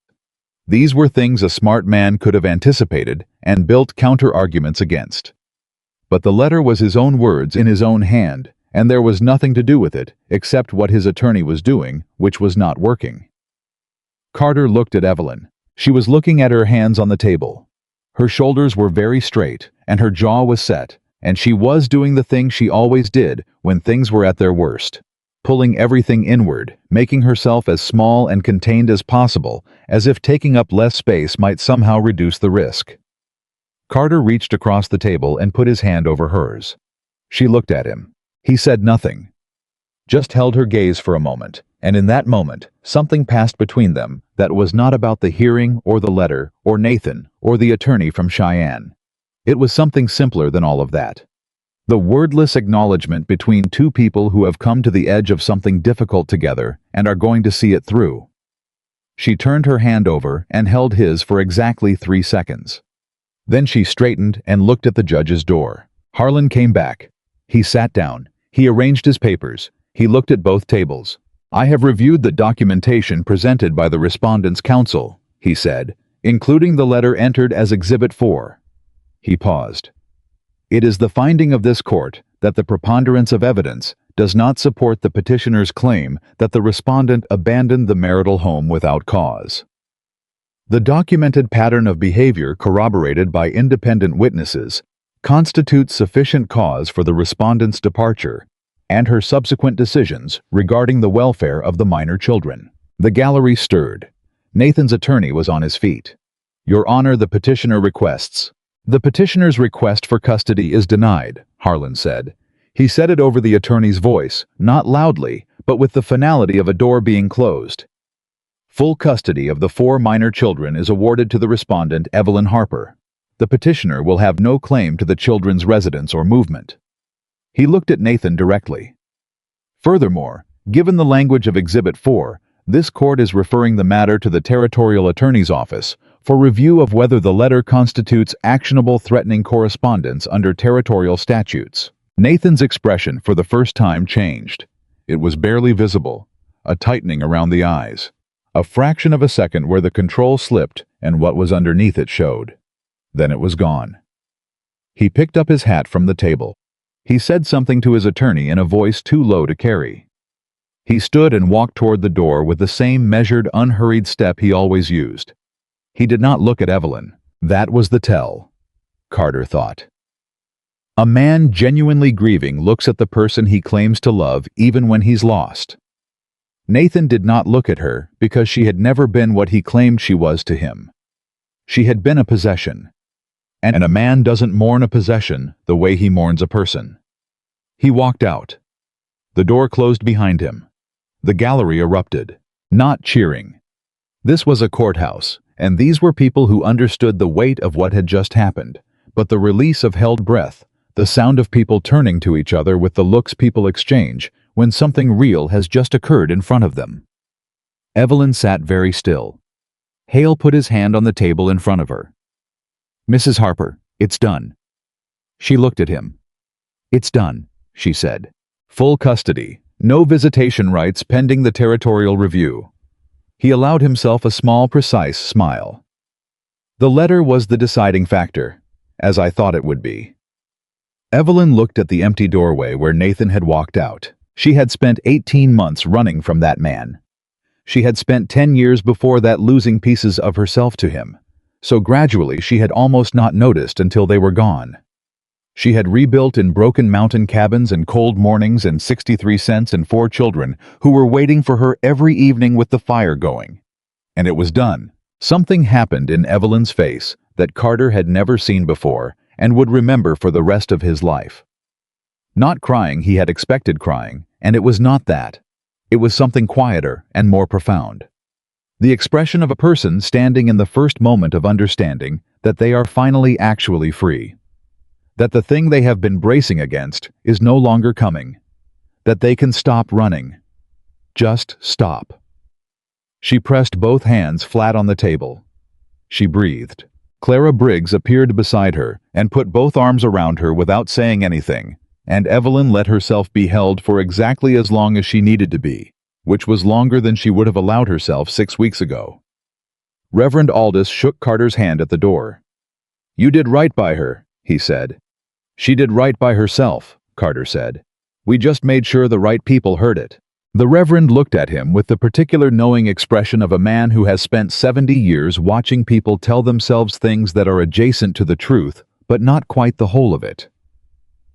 These were things a smart man could have anticipated and built counter-arguments against. But the letter was his own words in his own hand, and there was nothing to do with it except what his attorney was doing, which was not working. Carter looked at Evelyn. She was looking at her hands on the table. Her shoulders were very straight, and her jaw was set, and she was doing the thing she always did when things were at their worst. pulling everything inward, making herself as small and contained as possible, as if taking up less space might somehow reduce the risk. Carter reached across the table and put his hand over hers. She looked at him. He said nothing, just held her gaze for a moment, and in that moment, something passed between them that was not about the hearing or the letter or Nathan or the attorney from Cheyenne. It was something simpler than all of that. The wordless acknowledgement between two people who have come to the edge of something difficult together and are going to see it through. She turned her hand over and held his for exactly 3 seconds. Then she straightened and looked at the judge's door. Harlan came back. He sat down. He arranged his papers. He looked at both tables. "I have reviewed the documentation presented by the respondent's counsel," he said, "including the letter entered as Exhibit 4. He paused. "It is the finding of this court that the preponderance of evidence does not support the petitioner's claim that the respondent abandoned the marital home without cause. The documented pattern of behavior corroborated by independent witnesses constitutes sufficient cause for the respondent's departure and her subsequent decisions regarding the welfare of the minor children." The gallery stirred. Nathan's attorney was on his feet. "Your Honor, the petitioner requests." "The petitioner's request for custody is denied," Harlan said. He said it over the attorney's voice, not loudly, but with the finality of a door being closed. "Full custody of the 4 minor children is awarded to the respondent, Evelyn Harper. The petitioner will have no claim to the children's residence or movement." He looked at Nathan directly. "Furthermore, given the language of Exhibit 4, this court is referring the matter to the Territorial Attorney's Office for review of whether the letter constitutes actionable threatening correspondence under territorial statutes." Nathan's expression for the first time changed. It was barely visible, a tightening around the eyes. A fraction of a second where the control slipped and what was underneath it showed. Then it was gone. He picked up his hat from the table. He said something to his attorney in a voice too low to carry. He stood and walked toward the door with the same measured, unhurried step he always used. He did not look at Evelyn. That was the tell, Carter thought. A man genuinely grieving looks at the person he claims to love even when he's lost. Nathan did not look at her because she had never been what he claimed she was to him. She had been a possession. And a man doesn't mourn a possession the way he mourns a person. He walked out. The door closed behind him. The gallery erupted, not cheering. This was a courthouse, and these were people who understood the weight of what had just happened, but the release of held breath, the sound of people turning to each other with the looks people exchange when something real has just occurred in front of them. Evelyn sat very still. Hale put his hand on the table in front of her. "Mrs. Harper, it's done." She looked at him. "It's done," she said. "Full custody, no visitation rights pending the territorial review." He allowed himself a small, precise smile. "The letter was the deciding factor, as I thought it would be." Evelyn looked at the empty doorway where Nathan had walked out. She had spent 18 months running from that man. She had spent 10 years before that losing pieces of herself to him. So gradually she had almost not noticed until they were gone. She had rebuilt in broken mountain cabins and cold mornings and 63 cents and 4 children who were waiting for her every evening with the fire going. And it was done. Something happened in Evelyn's face that Carter had never seen before and would remember for the rest of his life. Not crying he had expected crying, and it was not that. It was something quieter and more profound. The expression of a person standing in the first moment of understanding that they are finally actually free. That the thing they have been bracing against is no longer coming. That they can stop running. Just stop. She pressed both hands flat on the table. She breathed. Clara Briggs appeared beside her and put both arms around her without saying anything, and Evelyn let herself be held for exactly as long as she needed to be, which was longer than she would have allowed herself 6 weeks ago. Reverend Aldous shook Carter's hand at the door. "You did right by her," he said. "She did right by herself," Carter said. "We just made sure the right people heard it." The Reverend looked at him with the particular knowing expression of a man who has spent 70 years watching people tell themselves things that are adjacent to the truth, but not quite the whole of it.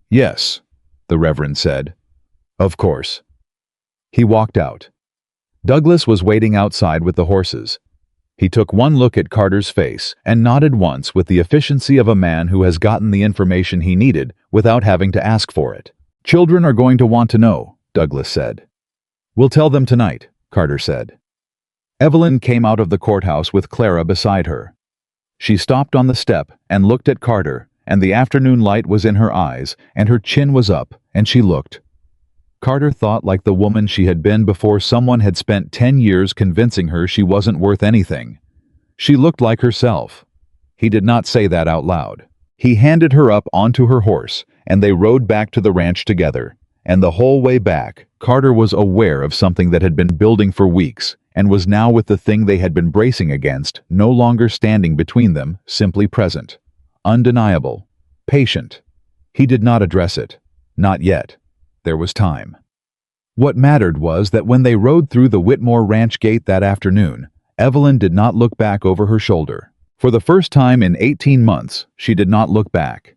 "Yes," the Reverend said. "Of course." He walked out. Douglas was waiting outside with the horses. He took one look at Carter's face and nodded once with the efficiency of a man who has gotten the information he needed without having to ask for it. "Children are going to want to know," Douglas said. "We'll tell them tonight," Carter said. Evelyn came out of the courthouse with Clara beside her. She stopped on the step and looked at Carter, and the afternoon light was in her eyes, and her chin was up, and she looked. Carter thought like the woman she had been before someone had spent 10 years convincing her she wasn't worth anything. She looked like herself. He did not say that out loud. He handed her up onto her horse, and they rode back to the ranch together. And the whole way back, Carter was aware of something that had been building for weeks, and was now with the thing they had been bracing against, no longer standing between them, simply present. Undeniable. Patient. He did not address it. Not yet. There was time. What mattered was that when they rode through the Whitmore Ranch gate that afternoon, Evelyn did not look back over her shoulder. For the first time in 18 months, she did not look back.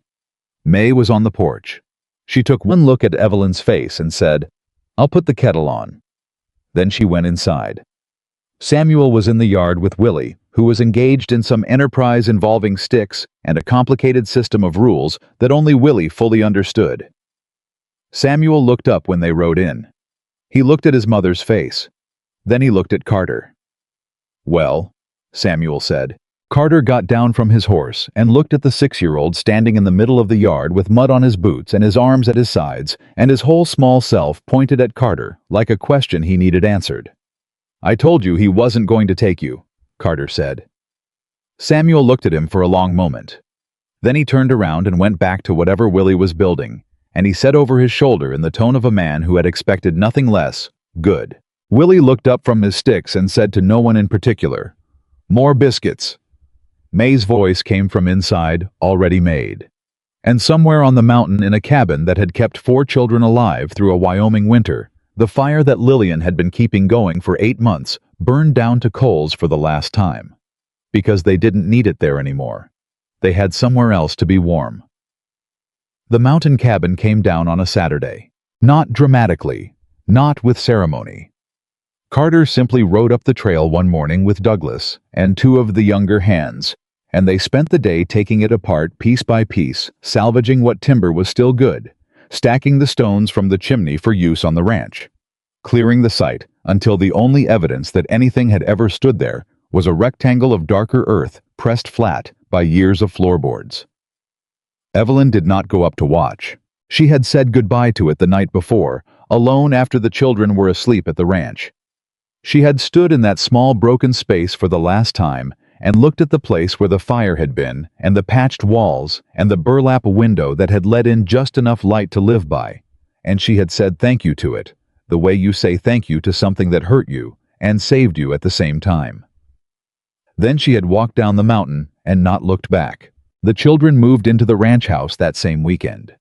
May was on the porch. She took one look at Evelyn's face and said, "I'll put the kettle on." Then she went inside. Samuel was in the yard with Willie, who was engaged in some enterprise involving sticks and a complicated system of rules that only Willie fully understood. Samuel looked up when they rode in. He looked at his mother's face. Then he looked at Carter. "Well," Samuel said. Carter got down from his horse and looked at the 6-year-old standing in the middle of the yard with mud on his boots and his arms at his sides, and his whole small self pointed at Carter like a question he needed answered. "I told you he wasn't going to take you," Carter said. Samuel looked at him for a long moment. Then he turned around and went back to whatever Willie was building, and he said over his shoulder in the tone of a man who had expected nothing less, "Good." Willie looked up from his sticks and said to no one in particular, "More biscuits." May's voice came from inside, already made. And somewhere on the mountain in a cabin that had kept 4 children alive through a Wyoming winter, the fire that Lillian had been keeping going for 8 months burned down to coals for the last time. Because they didn't need it there anymore. They had somewhere else to be warm. The mountain cabin came down on a Saturday. Not dramatically. Not with ceremony. Carter simply rode up the trail one morning with Douglas and 2 of the younger hands, and they spent the day taking it apart piece by piece, salvaging what timber was still good, stacking the stones from the chimney for use on the ranch, clearing the site until the only evidence that anything had ever stood there was a rectangle of darker earth pressed flat by years of floorboards. Evelyn did not go up to watch. She had said goodbye to it the night before, alone after the children were asleep at the ranch. She had stood in that small broken space for the last time and looked at the place where the fire had been, and the patched walls, and the burlap window that had let in just enough light to live by, and she had said thank you to it, the way you say thank you to something that hurt you and saved you at the same time. Then she had walked down the mountain and not looked back. The children moved into the ranch house that same weekend.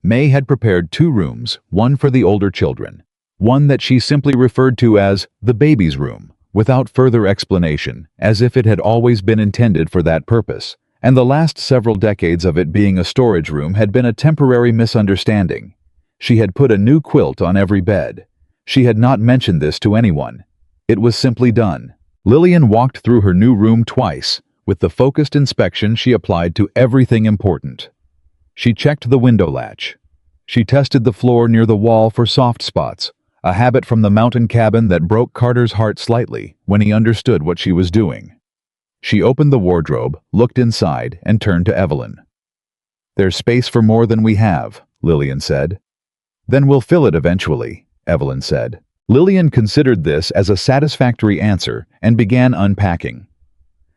May had prepared 2 rooms, one for the older children, one that she simply referred to as the baby's room, without further explanation, as if it had always been intended for that purpose, and the last several decades of it being a storage room had been a temporary misunderstanding. She had put a new quilt on every bed. She had not mentioned this to anyone. It was simply done. Lillian walked through her new room twice, with the focused inspection she applied to everything important. She checked the window latch. She tested the floor near the wall for soft spots, a habit from the mountain cabin that broke Carter's heart slightly when he understood what she was doing. She opened the wardrobe, looked inside, and turned to Evelyn. "There's space for more than we have," Lillian said. "Then we'll fill it eventually," Evelyn said. Lillian considered this as a satisfactory answer and began unpacking.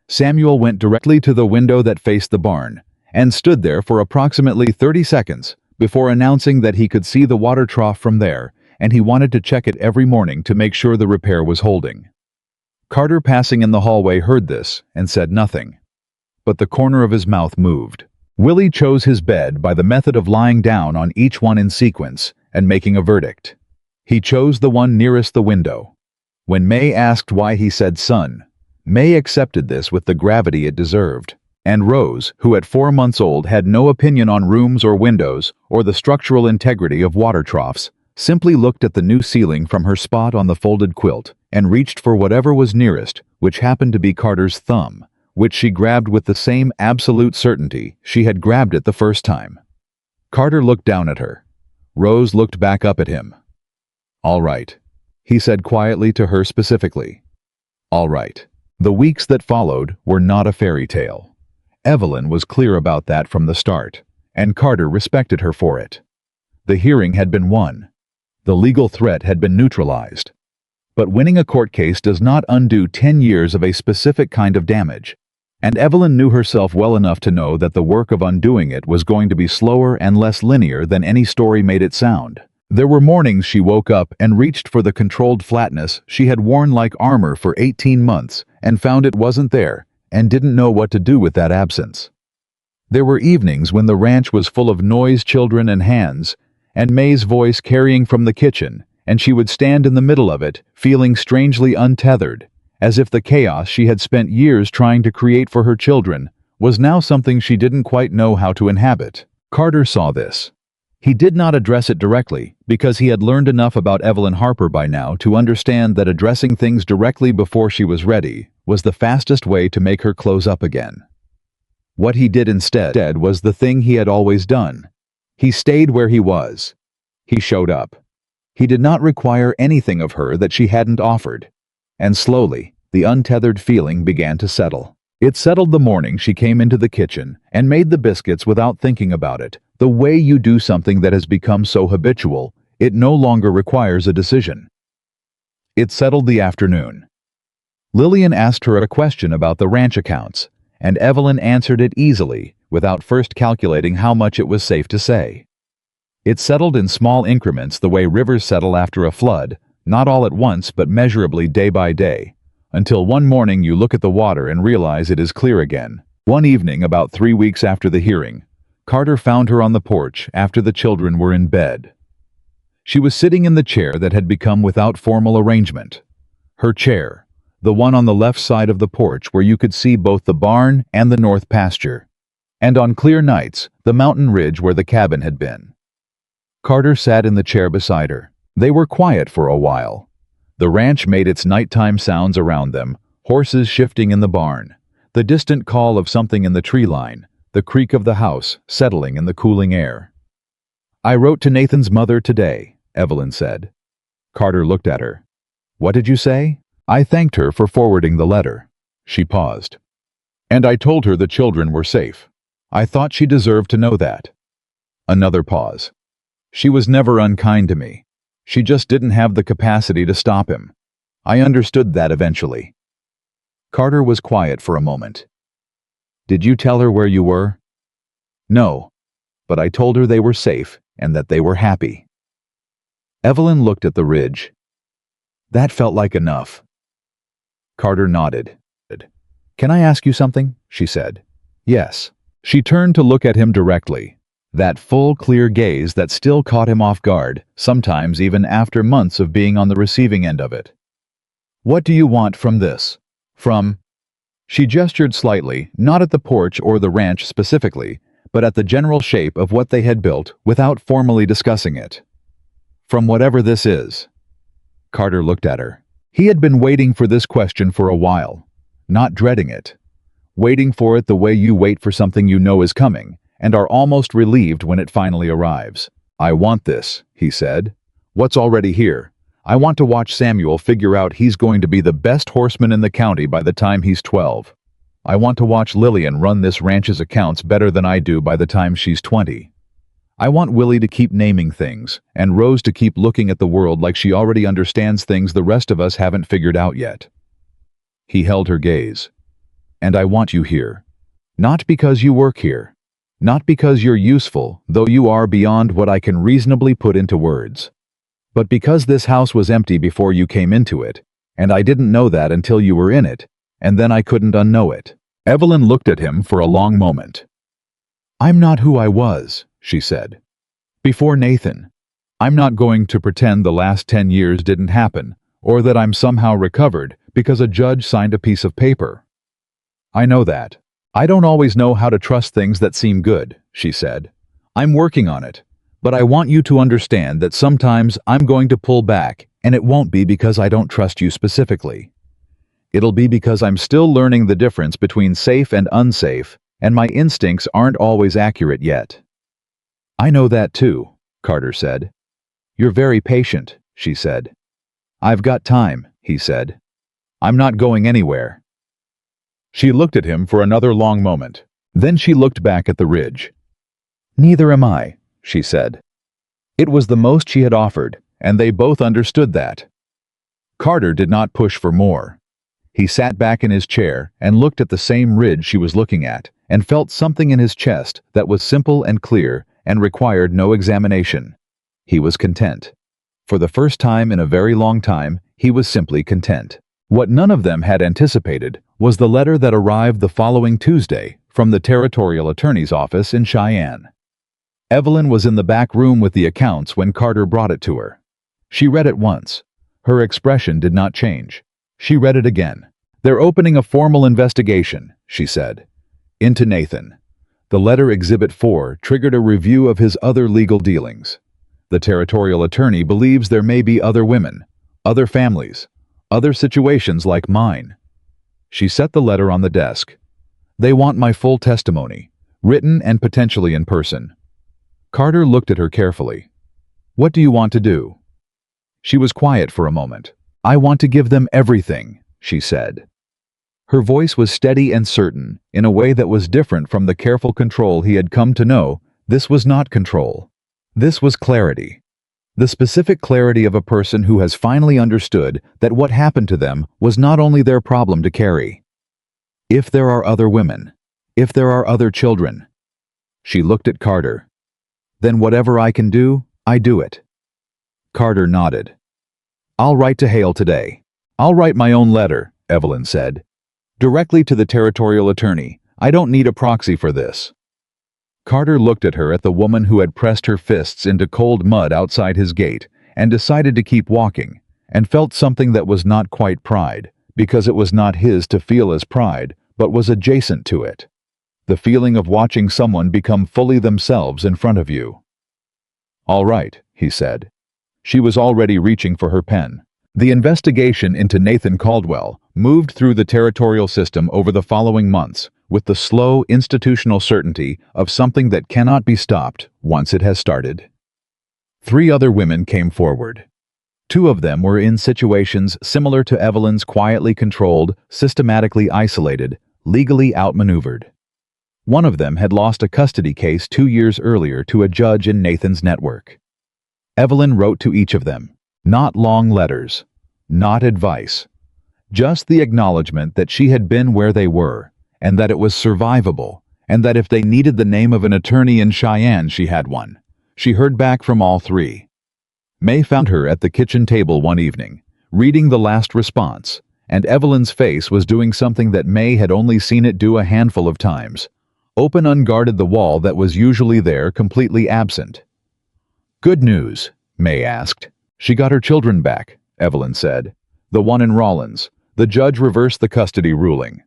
Samuel went directly to the window that faced the barn and stood there for approximately 30 seconds before announcing that he could see the water trough from there, and he wanted to check it every morning to make sure the repair was holding. Carter, passing in the hallway, heard this and said nothing. But the corner of his mouth moved. Willie chose his bed by the method of lying down on each one in sequence and making a verdict. He chose the one nearest the window. When May asked why he said son, May accepted this with the gravity it deserved. And Rose, who at 4 months old had no opinion on rooms or windows or the structural integrity of water troughs, simply looked at the new ceiling from her spot on the folded quilt and reached for whatever was nearest, which happened to be Carter's thumb, which she grabbed with the same absolute certainty she had grabbed it the first time. Carter looked down at her. Rose looked back up at him. "All right," he said quietly to her specifically. "All right." The weeks that followed were not a fairy tale. Evelyn was clear about that from the start, and Carter respected her for it. The hearing had been won. The legal threat had been neutralized. But winning a court case does not undo 10 years of a specific kind of damage, and Evelyn knew herself well enough to know that the work of undoing it was going to be slower and less linear than any story made it sound. There were mornings she woke up and reached for the controlled flatness she had worn like armor for 18 months and found it wasn't there and didn't know what to do with that absence. There were evenings when the ranch was full of noise, children, and hands, and May's voice carrying from the kitchen, and she would stand in the middle of it, feeling strangely untethered, as if the chaos she had spent years trying to create for her children was now something she didn't quite know how to inhabit. Carter saw this. He did not address it directly, because he had learned enough about Evelyn Harper by now to understand that addressing things directly before she was ready was the fastest way to make her close up again. What he did instead was the thing he had always done. He stayed where he was. He showed up. He did not require anything of her that she hadn't offered. And slowly, the untethered feeling began to settle. It settled the morning she came into the kitchen and made the biscuits without thinking about it. The way you do something that has become so habitual, it no longer requires a decision. It settled the afternoon. Lillian asked her a question about the ranch accounts, and Evelyn answered it easily, without first calculating how much it was safe to say. It settled in small increments the way rivers settle after a flood, not all at once but measurably day by day, until one morning you look at the water and realize it is clear again. One evening, about 3 weeks after the hearing, Carter found her on the porch after the children were in bed. She was sitting in the chair that had become without formal arrangement. Her chair, the one on the left side of the porch where you could see both the barn and the north pasture, and on clear nights, the mountain ridge where the cabin had been. Carter sat in the chair beside her. They were quiet for a while. The ranch made its nighttime sounds around them, horses shifting in the barn, the distant call of something in the tree line, the creak of the house settling in the cooling air. "I wrote to Nathan's mother today," Evelyn said. Carter looked at her. "What did you say?" "I thanked her for forwarding the letter." She paused. "And I told her the children were safe. I thought she deserved to know that." Another pause. "She was never unkind to me. She just didn't have the capacity to stop him. I understood that eventually." Carter was quiet for a moment. "Did you tell her where you were?" "No, but I told her they were safe and that they were happy." Evelyn looked at the ridge. "That felt like enough." Carter nodded. "Can I ask you something?" she said. "Yes." She turned to look at him directly. That full, clear gaze that still caught him off guard, sometimes even after months of being on the receiving end of it. "What do you want from this? From—" She gestured slightly, not at the porch or the ranch specifically, but at the general shape of what they had built without formally discussing it. "From whatever this is." Carter looked at her. He had been waiting for this question for a while, not dreading it. Waiting for it the way you wait for something you know is coming, and are almost relieved when it finally arrives. "I want this," he said. "What's already here? I want to watch Samuel figure out he's going to be the best horseman in the county by the time he's 12. I want to watch Lillian run this ranch's accounts better than I do by the time she's 20. I want Willie to keep naming things, and Rose to keep looking at the world like she already understands things the rest of us haven't figured out yet." He held her gaze. "And I want you here. Not because you work here. Not because you're useful, though you are beyond what I can reasonably put into words. But because this house was empty before you came into it, and I didn't know that until you were in it, and then I couldn't unknow it." Evelyn looked at him for a long moment. "I'm not who I was," she said. "Before Nathan. I'm not going to pretend the last 10 years didn't happen, or that I'm somehow recovered because a judge signed a piece of paper. I know that. I don't always know how to trust things that seem good," she said. "I'm working on it, But I want you to understand that sometimes I'm going to pull back, and it won't be because I don't trust you specifically. It'll be because I'm still learning the difference between safe and unsafe, and my instincts aren't always accurate yet." "I know that too," Carter said. "You're very patient," she said. "I've got time," he said. "I'm not going anywhere." She looked at him for another long moment. Then she looked back at the ridge. "Neither am I," she said. It was the most she had offered, and they both understood that. Carter did not push for more. He sat back in his chair and looked at the same ridge she was looking at, and felt something in his chest that was simple and clear and required no examination. He was content. For the first time in a very long time, he was simply content. What none of them had anticipated was the letter that arrived the following Tuesday from the territorial attorney's office in Cheyenne. Evelyn was in the back room with the accounts when Carter brought it to her. She read it once. Her expression did not change. She read it again. "They're opening a formal investigation," she said, "into Nathan." The letter Exhibit 4 triggered a review of his other legal dealings. The territorial attorney believes there may be other women, other families, other situations like mine. She set the letter on the desk. "They want my full testimony, written and potentially in person." Carter looked at her carefully. "What do you want to do?" She was quiet for a moment. "I want to give them everything," she said. Her voice was steady and certain, in a way that was different from the careful control he had come to know. This was not control. This was clarity. The specific clarity of a person who has finally understood that what happened to them was not only their problem to carry. If there are other women, if there are other children. She looked at Carter. "Then whatever I can do, I do it." Carter nodded. "I'll write to Hale today. I'll write my own letter," Evelyn said. "Directly to the territorial attorney. I don't need a proxy for this." Carter looked at her, at the woman who had pressed her fists into cold mud outside his gate, and decided to keep walking, and felt something that was not quite pride, because it was not his to feel as pride, but was adjacent to it. The feeling of watching someone become fully themselves in front of you. "All right," he said. She was already reaching for her pen. The investigation into Nathan Caldwell moved through the territorial system over the following months, with the slow, institutional certainty of something that cannot be stopped once it has started. 3 other women came forward. 2 of them were in situations similar to Evelyn's, quietly controlled, systematically isolated, legally outmaneuvered. One of them had lost a custody case 2 years earlier to a judge in Nathan's network. Evelyn wrote to each of them. Not long letters, not advice. Just the acknowledgement that she had been where they were, and that it was survivable, and that if they needed the name of an attorney in Cheyenne, she had one. She heard back from all 3. May found her at the kitchen table one evening, reading the last response, and Evelyn's face was doing something that May had only seen it do a handful of times. Open unguarded the wall that was usually there, completely absent. "Good news?" May asked. "She got her children back," Evelyn said. "The one in Rollins. The judge reversed the custody ruling."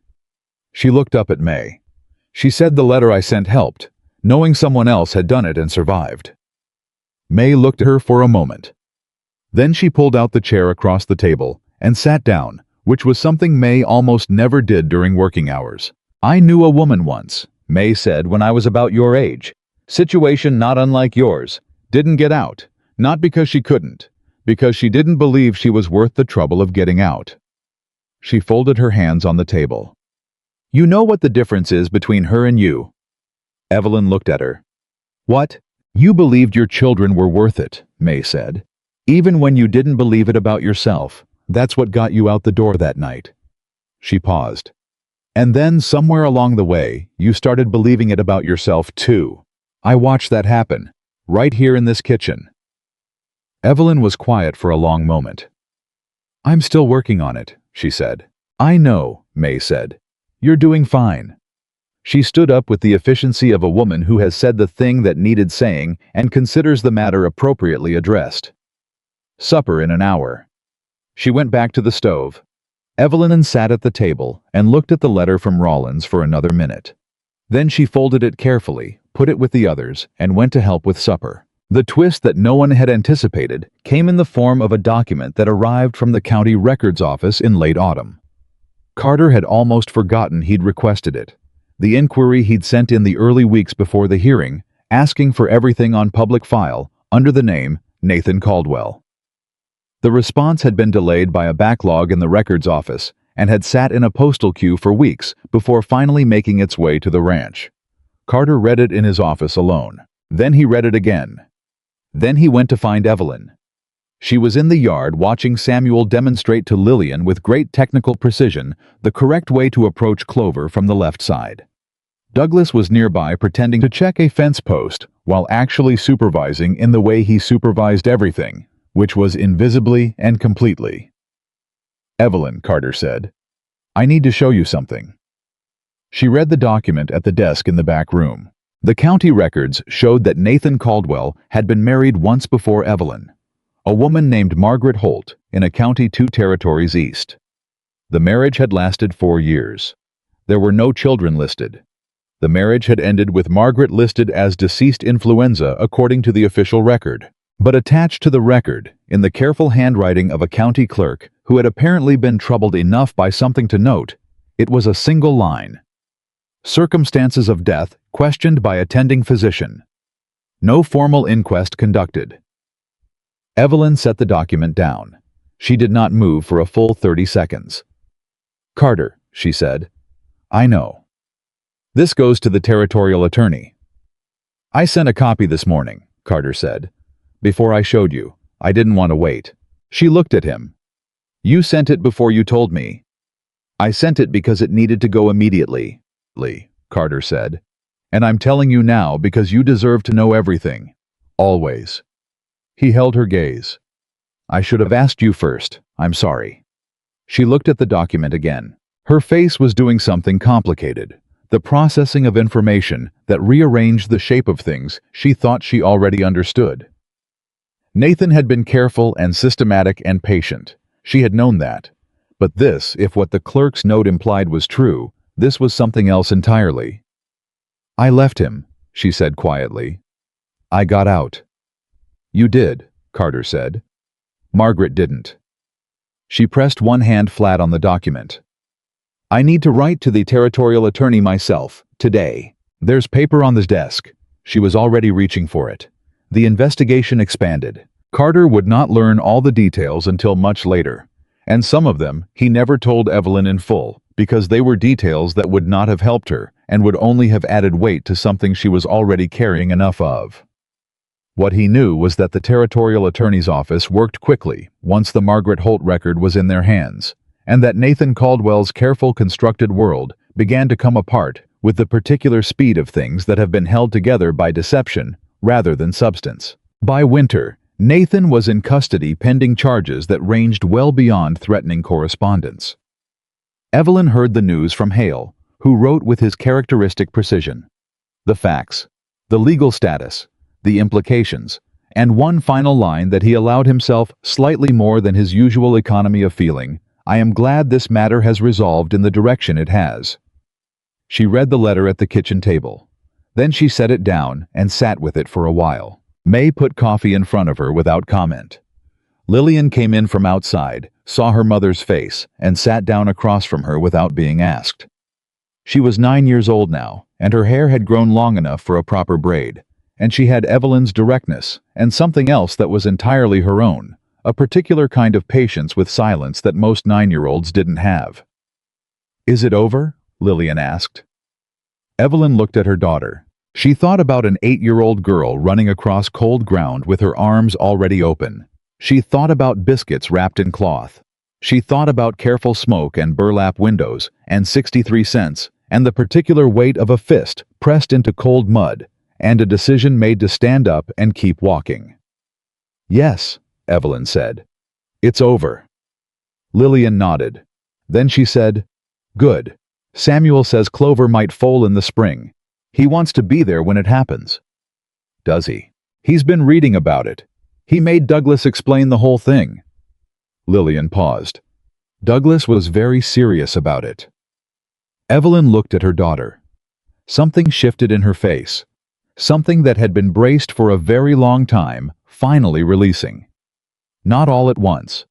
She looked up at May. "She said the letter I sent helped, knowing someone else had done it and survived." May looked at her for a moment. Then she pulled out the chair across the table and sat down, which was something May almost never did during working hours. "I knew a woman once," May said, "when I was about your age. Situation not unlike yours. Didn't get out. Not because she couldn't. Because she didn't believe she was worth the trouble of getting out." She folded her hands on the table. "You know what the difference is between her and you?" Evelyn looked at her. "What? You believed your children were worth it," May said. "Even when you didn't believe it about yourself. That's what got you out the door that night." She paused. "And then, somewhere along the way, you started believing it about yourself too. I watched that happen, right here in this kitchen." Evelyn was quiet for a long moment. "I'm still working on it," she said. "I know," May said. "You're doing fine." She stood up with the efficiency of a woman who has said the thing that needed saying and considers the matter appropriately addressed. Supper in an hour. She went back to the stove. Evelyn sat at the table and looked at the letter from Rollins for another minute. Then she folded it carefully, put it with the others, and went to help with supper. The twist that no one had anticipated came in the form of a document that arrived from the county records office in late autumn. Carter had almost forgotten he'd requested it. The inquiry he'd sent in the early weeks before the hearing, asking for everything on public file under the name Nathan Caldwell. The response had been delayed by a backlog in the records office and had sat in a postal queue for weeks before finally making its way to the ranch. Carter read it in his office alone. Then he read it again. Then he went to find Evelyn. She was in the yard watching Samuel demonstrate to Lillian with great technical precision the correct way to approach Clover from the left side. Douglas was nearby pretending to check a fence post while actually supervising in the way he supervised everything, which was invisibly and completely. "Evelyn," Carter said, "I need to show you something." She read the document at the desk in the back room. The county records showed that Nathan Caldwell had been married once before Evelyn, a woman named Margaret Holt in a county 2 territories east. The marriage had lasted 4 years. There were no children listed. The marriage had ended with Margaret listed as deceased influenza according to the official record. But attached to the record, in the careful handwriting of a county clerk who had apparently been troubled enough by something to note, it was a single line. Circumstances of death questioned by attending physician. No formal inquest conducted. Evelyn set the document down. She did not move for a full 30 seconds. "Carter," she said, "I know. This goes to the territorial attorney." "I sent a copy this morning," Carter said. "Before I showed you. I didn't want to wait." She looked at him. "You sent it before you told me." "I sent it because it needed to go immediately," Carter said. "And I'm telling you now because you deserve to know everything. Always." He held her gaze. "I should have asked you first. I'm sorry." She looked at the document again. Her face was doing something complicated, the processing of information that rearranged the shape of things she thought she already understood. Nathan had been careful and systematic and patient. She had known that. But this, if what the clerk's note implied was true, this was something else entirely. "I left him," she said quietly. "I got out." "You did," Carter said. "Margaret didn't." She pressed one hand flat on the document. "I need to write to the territorial attorney myself, today. There's paper on the desk." She was already reaching for it. The investigation expanded. Carter would not learn all the details until much later, and some of them he never told Evelyn in full because they were details that would not have helped her and would only have added weight to something she was already carrying enough of. What he knew was that the territorial attorney's office worked quickly once the Margaret Holt record was in their hands, and that Nathan Caldwell's careful constructed world began to come apart with the particular speed of things that have been held together by deception rather than substance. By winter, Nathan was in custody pending charges that ranged well beyond threatening correspondence. Evelyn heard the news from Hale, who wrote with his characteristic precision. The facts, the legal status, the implications, and one final line that he allowed himself slightly more than his usual economy of feeling. "I am glad this matter has resolved in the direction it has." She read the letter at the kitchen table. Then she set it down and sat with it for a while. May put coffee in front of her without comment. Lillian came in from outside, saw her mother's face, and sat down across from her without being asked. She was 9 years old now, and her hair had grown long enough for a proper braid, and she had Evelyn's directness and something else that was entirely her own, a particular kind of patience with silence that most 9-year-olds didn't have. "Is it over?" Lillian asked. Evelyn looked at her daughter. She thought about an 8-year-old girl running across cold ground with her arms already open. She thought about biscuits wrapped in cloth. She thought about careful smoke and burlap windows and 63 cents and the particular weight of a fist pressed into cold mud and a decision made to stand up and keep walking. "Yes," Evelyn said. "It's over." Lillian nodded. Then she said, "Good. Samuel says Clover might foal in the spring. He wants to be there when it happens." "Does he?" "He's been reading about it. He made Douglas explain the whole thing." Lillian paused. "Douglas was very serious about it." Evelyn looked at her daughter. Something shifted in her face. Something that had been braced for a very long time, finally releasing. Not all at once.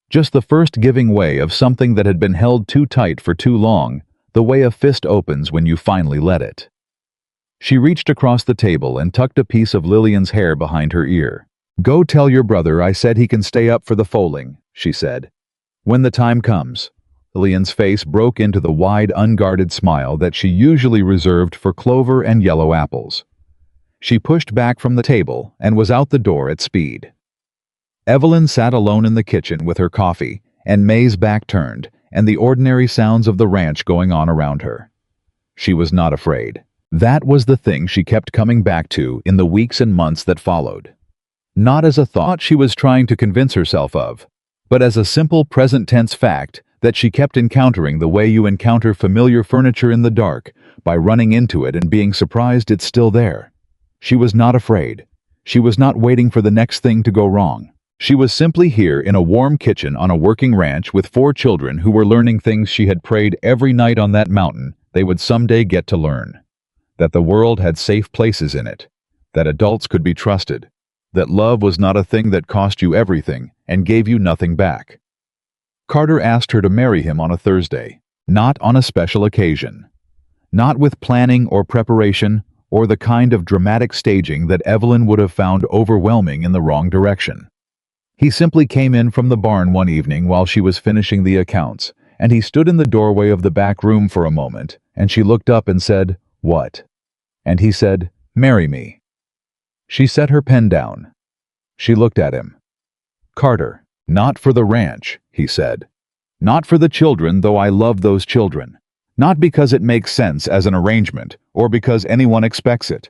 Just the first giving way of something that had been held too tight for too long, the way a fist opens when you finally let it. She reached across the table and tucked a piece of Lillian's hair behind her ear. "Go tell your brother I said he can stay up for the foaling," she said. "When the time comes." Lillian's face broke into the wide, unguarded smile that she usually reserved for clover and yellow apples. She pushed back from the table and was out the door at speed. Evelyn sat alone in the kitchen with her coffee, and May's back turned, and the ordinary sounds of the ranch going on around her. She was not afraid. That was the thing she kept coming back to in the weeks and months that followed. Not as a thought she was trying to convince herself of, but as a simple present-tense fact that she kept encountering the way you encounter familiar furniture in the dark, by running into it and being surprised it's still there. She was not afraid. She was not waiting for the next thing to go wrong. She was simply here in a warm kitchen on a working ranch with 4 children who were learning things she had prayed every night on that mountain they would someday get to learn. That the world had safe places in it. That adults could be trusted. That love was not a thing that cost you everything and gave you nothing back. Carter asked her to marry him on a Thursday, not on a special occasion. Not with planning or preparation or the kind of dramatic staging that Evelyn would have found overwhelming in the wrong direction. He simply came in from the barn one evening while she was finishing the accounts, and he stood in the doorway of the back room for a moment, and she looked up and said, "What?" And he said, "Marry me." She set her pen down. She looked at him. "Carter, not for the ranch," he said. "Not for the children, though I love those children. Not because it makes sense as an arrangement, or because anyone expects it."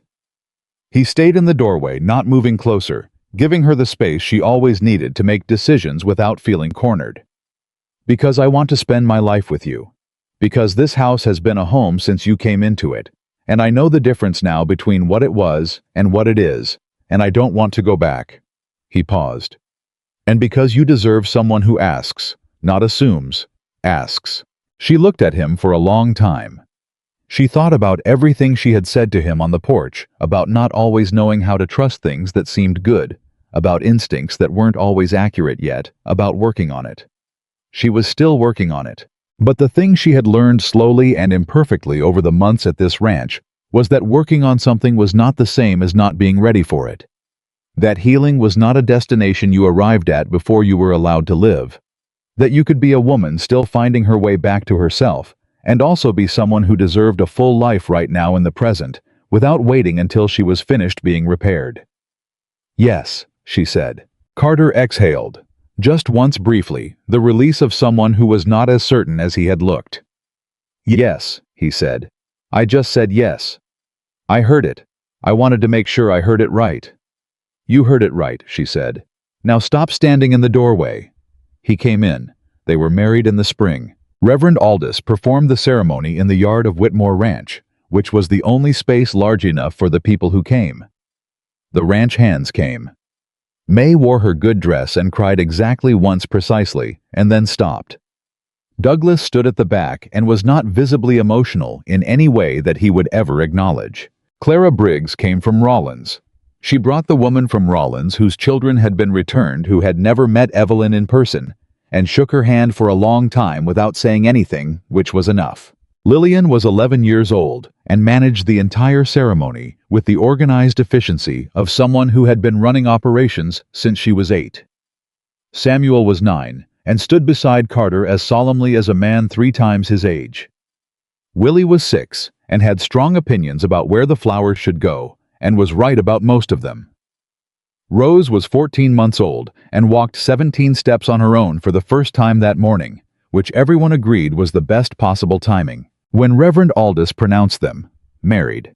He stayed in the doorway, not moving closer, giving her the space she always needed to make decisions without feeling cornered. "Because I want to spend my life with you. Because this house has been a home since you came into it. And I know the difference now between what it was and what it is, and I don't want to go back." He paused. "And because you deserve someone who asks, not assumes, asks." She looked at him for a long time. She thought about everything she had said to him on the porch, about not always knowing how to trust things that seemed good, about instincts that weren't always accurate yet, about working on it. She was still working on it. But the thing she had learned slowly and imperfectly over the months at this ranch was that working on something was not the same as not being ready for it. That healing was not a destination you arrived at before you were allowed to live. That you could be a woman still finding her way back to herself, and also be someone who deserved a full life right now in the present, without waiting until she was finished being repaired. "Yes," she said. Carter exhaled. Just once briefly, the release of someone who was not as certain as he had looked. "Yes," he said. "I just said yes. I heard it. I wanted to make sure I heard it right." "You heard it right," she said. "Now stop standing in the doorway." He came in. They were married in the spring. Reverend Aldous performed the ceremony in the yard of Whitmore Ranch, which was the only space large enough for the people who came. The ranch hands came. May wore her good dress and cried exactly once precisely, and then stopped. Douglas stood at the back and was not visibly emotional in any way that he would ever acknowledge. Clara Briggs came from Rawlins. She brought the woman from Rawlins whose children had been returned who had never met Evelyn in person, and shook her hand for a long time without saying anything, which was enough. Lillian was 11 years old and managed the entire ceremony with the organized efficiency of someone who had been running operations since she was 8. Samuel was 9 and stood beside Carter as solemnly as a man 3 times his age. Willie was 6 and had strong opinions about where the flowers should go, and was right about most of them. Rose was 14 months old and walked 17 steps on her own for the first time that morning, which everyone agreed was the best possible timing. When Reverend Aldous pronounced them married,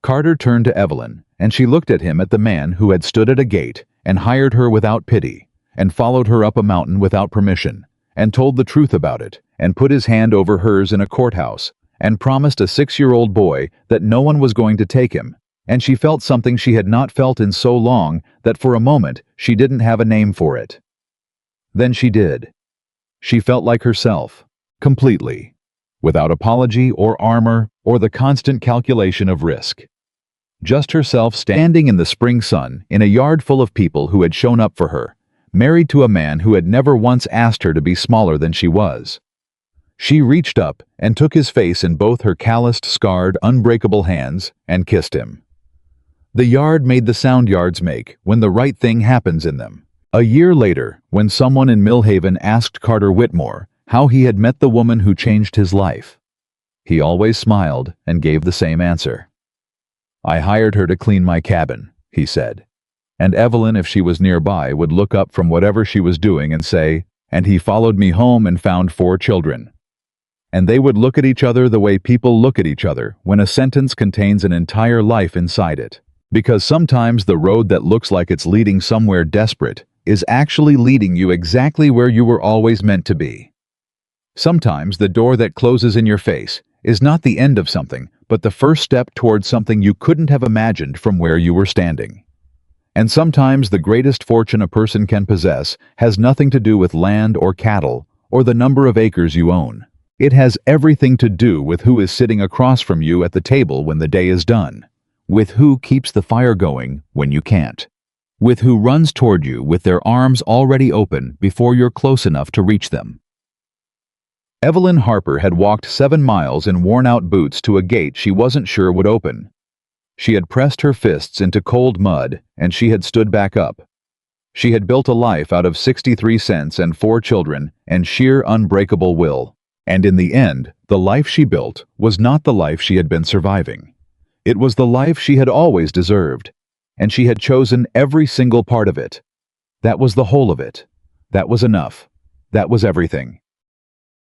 Carter turned to Evelyn, and she looked at him, at the man who had stood at a gate and hired her without pity, and followed her up a mountain without permission, and told the truth about it, and put his hand over hers in a courthouse, and promised a 6-year-old boy that no one was going to take him, and she felt something she had not felt in so long that for a moment she didn't have a name for it. Then she did. She felt like herself, completely, without apology or armor or the constant calculation of risk. Just herself standing in the spring sun, in a yard full of people who had shown up for her, married to a man who had never once asked her to be smaller than she was. She reached up and took his face in both her calloused, scarred, unbreakable hands and kissed him. The yard made the sound yards make when the right thing happens in them. A year later, when someone in Millhaven asked Carter Whitmore how he had met the woman who changed his life, he always smiled and gave the same answer. "I hired her to clean my cabin," he said. And Evelyn, if she was nearby, would look up from whatever she was doing and say, "And he followed me home and found 4 children." And they would look at each other the way people look at each other when a sentence contains an entire life inside it. Because sometimes the road that looks like it's leading somewhere desperate is actually leading you exactly where you were always meant to be. Sometimes the door that closes in your face is not the end of something, but the first step towards something you couldn't have imagined from where you were standing. And sometimes the greatest fortune a person can possess has nothing to do with land or cattle or the number of acres you own. It has everything to do with who is sitting across from you at the table when the day is done, with who keeps the fire going when you can't, with who runs toward you with their arms already open before you're close enough to reach them. Evelyn Harper had walked 7 miles in worn-out boots to a gate she wasn't sure would open. She had pressed her fists into cold mud, and she had stood back up. She had built a life out of 63 cents and 4 children and sheer unbreakable will. And in the end, the life she built was not the life she had been surviving. It was the life she had always deserved, and she had chosen every single part of it. That was the whole of it. That was enough. That was everything.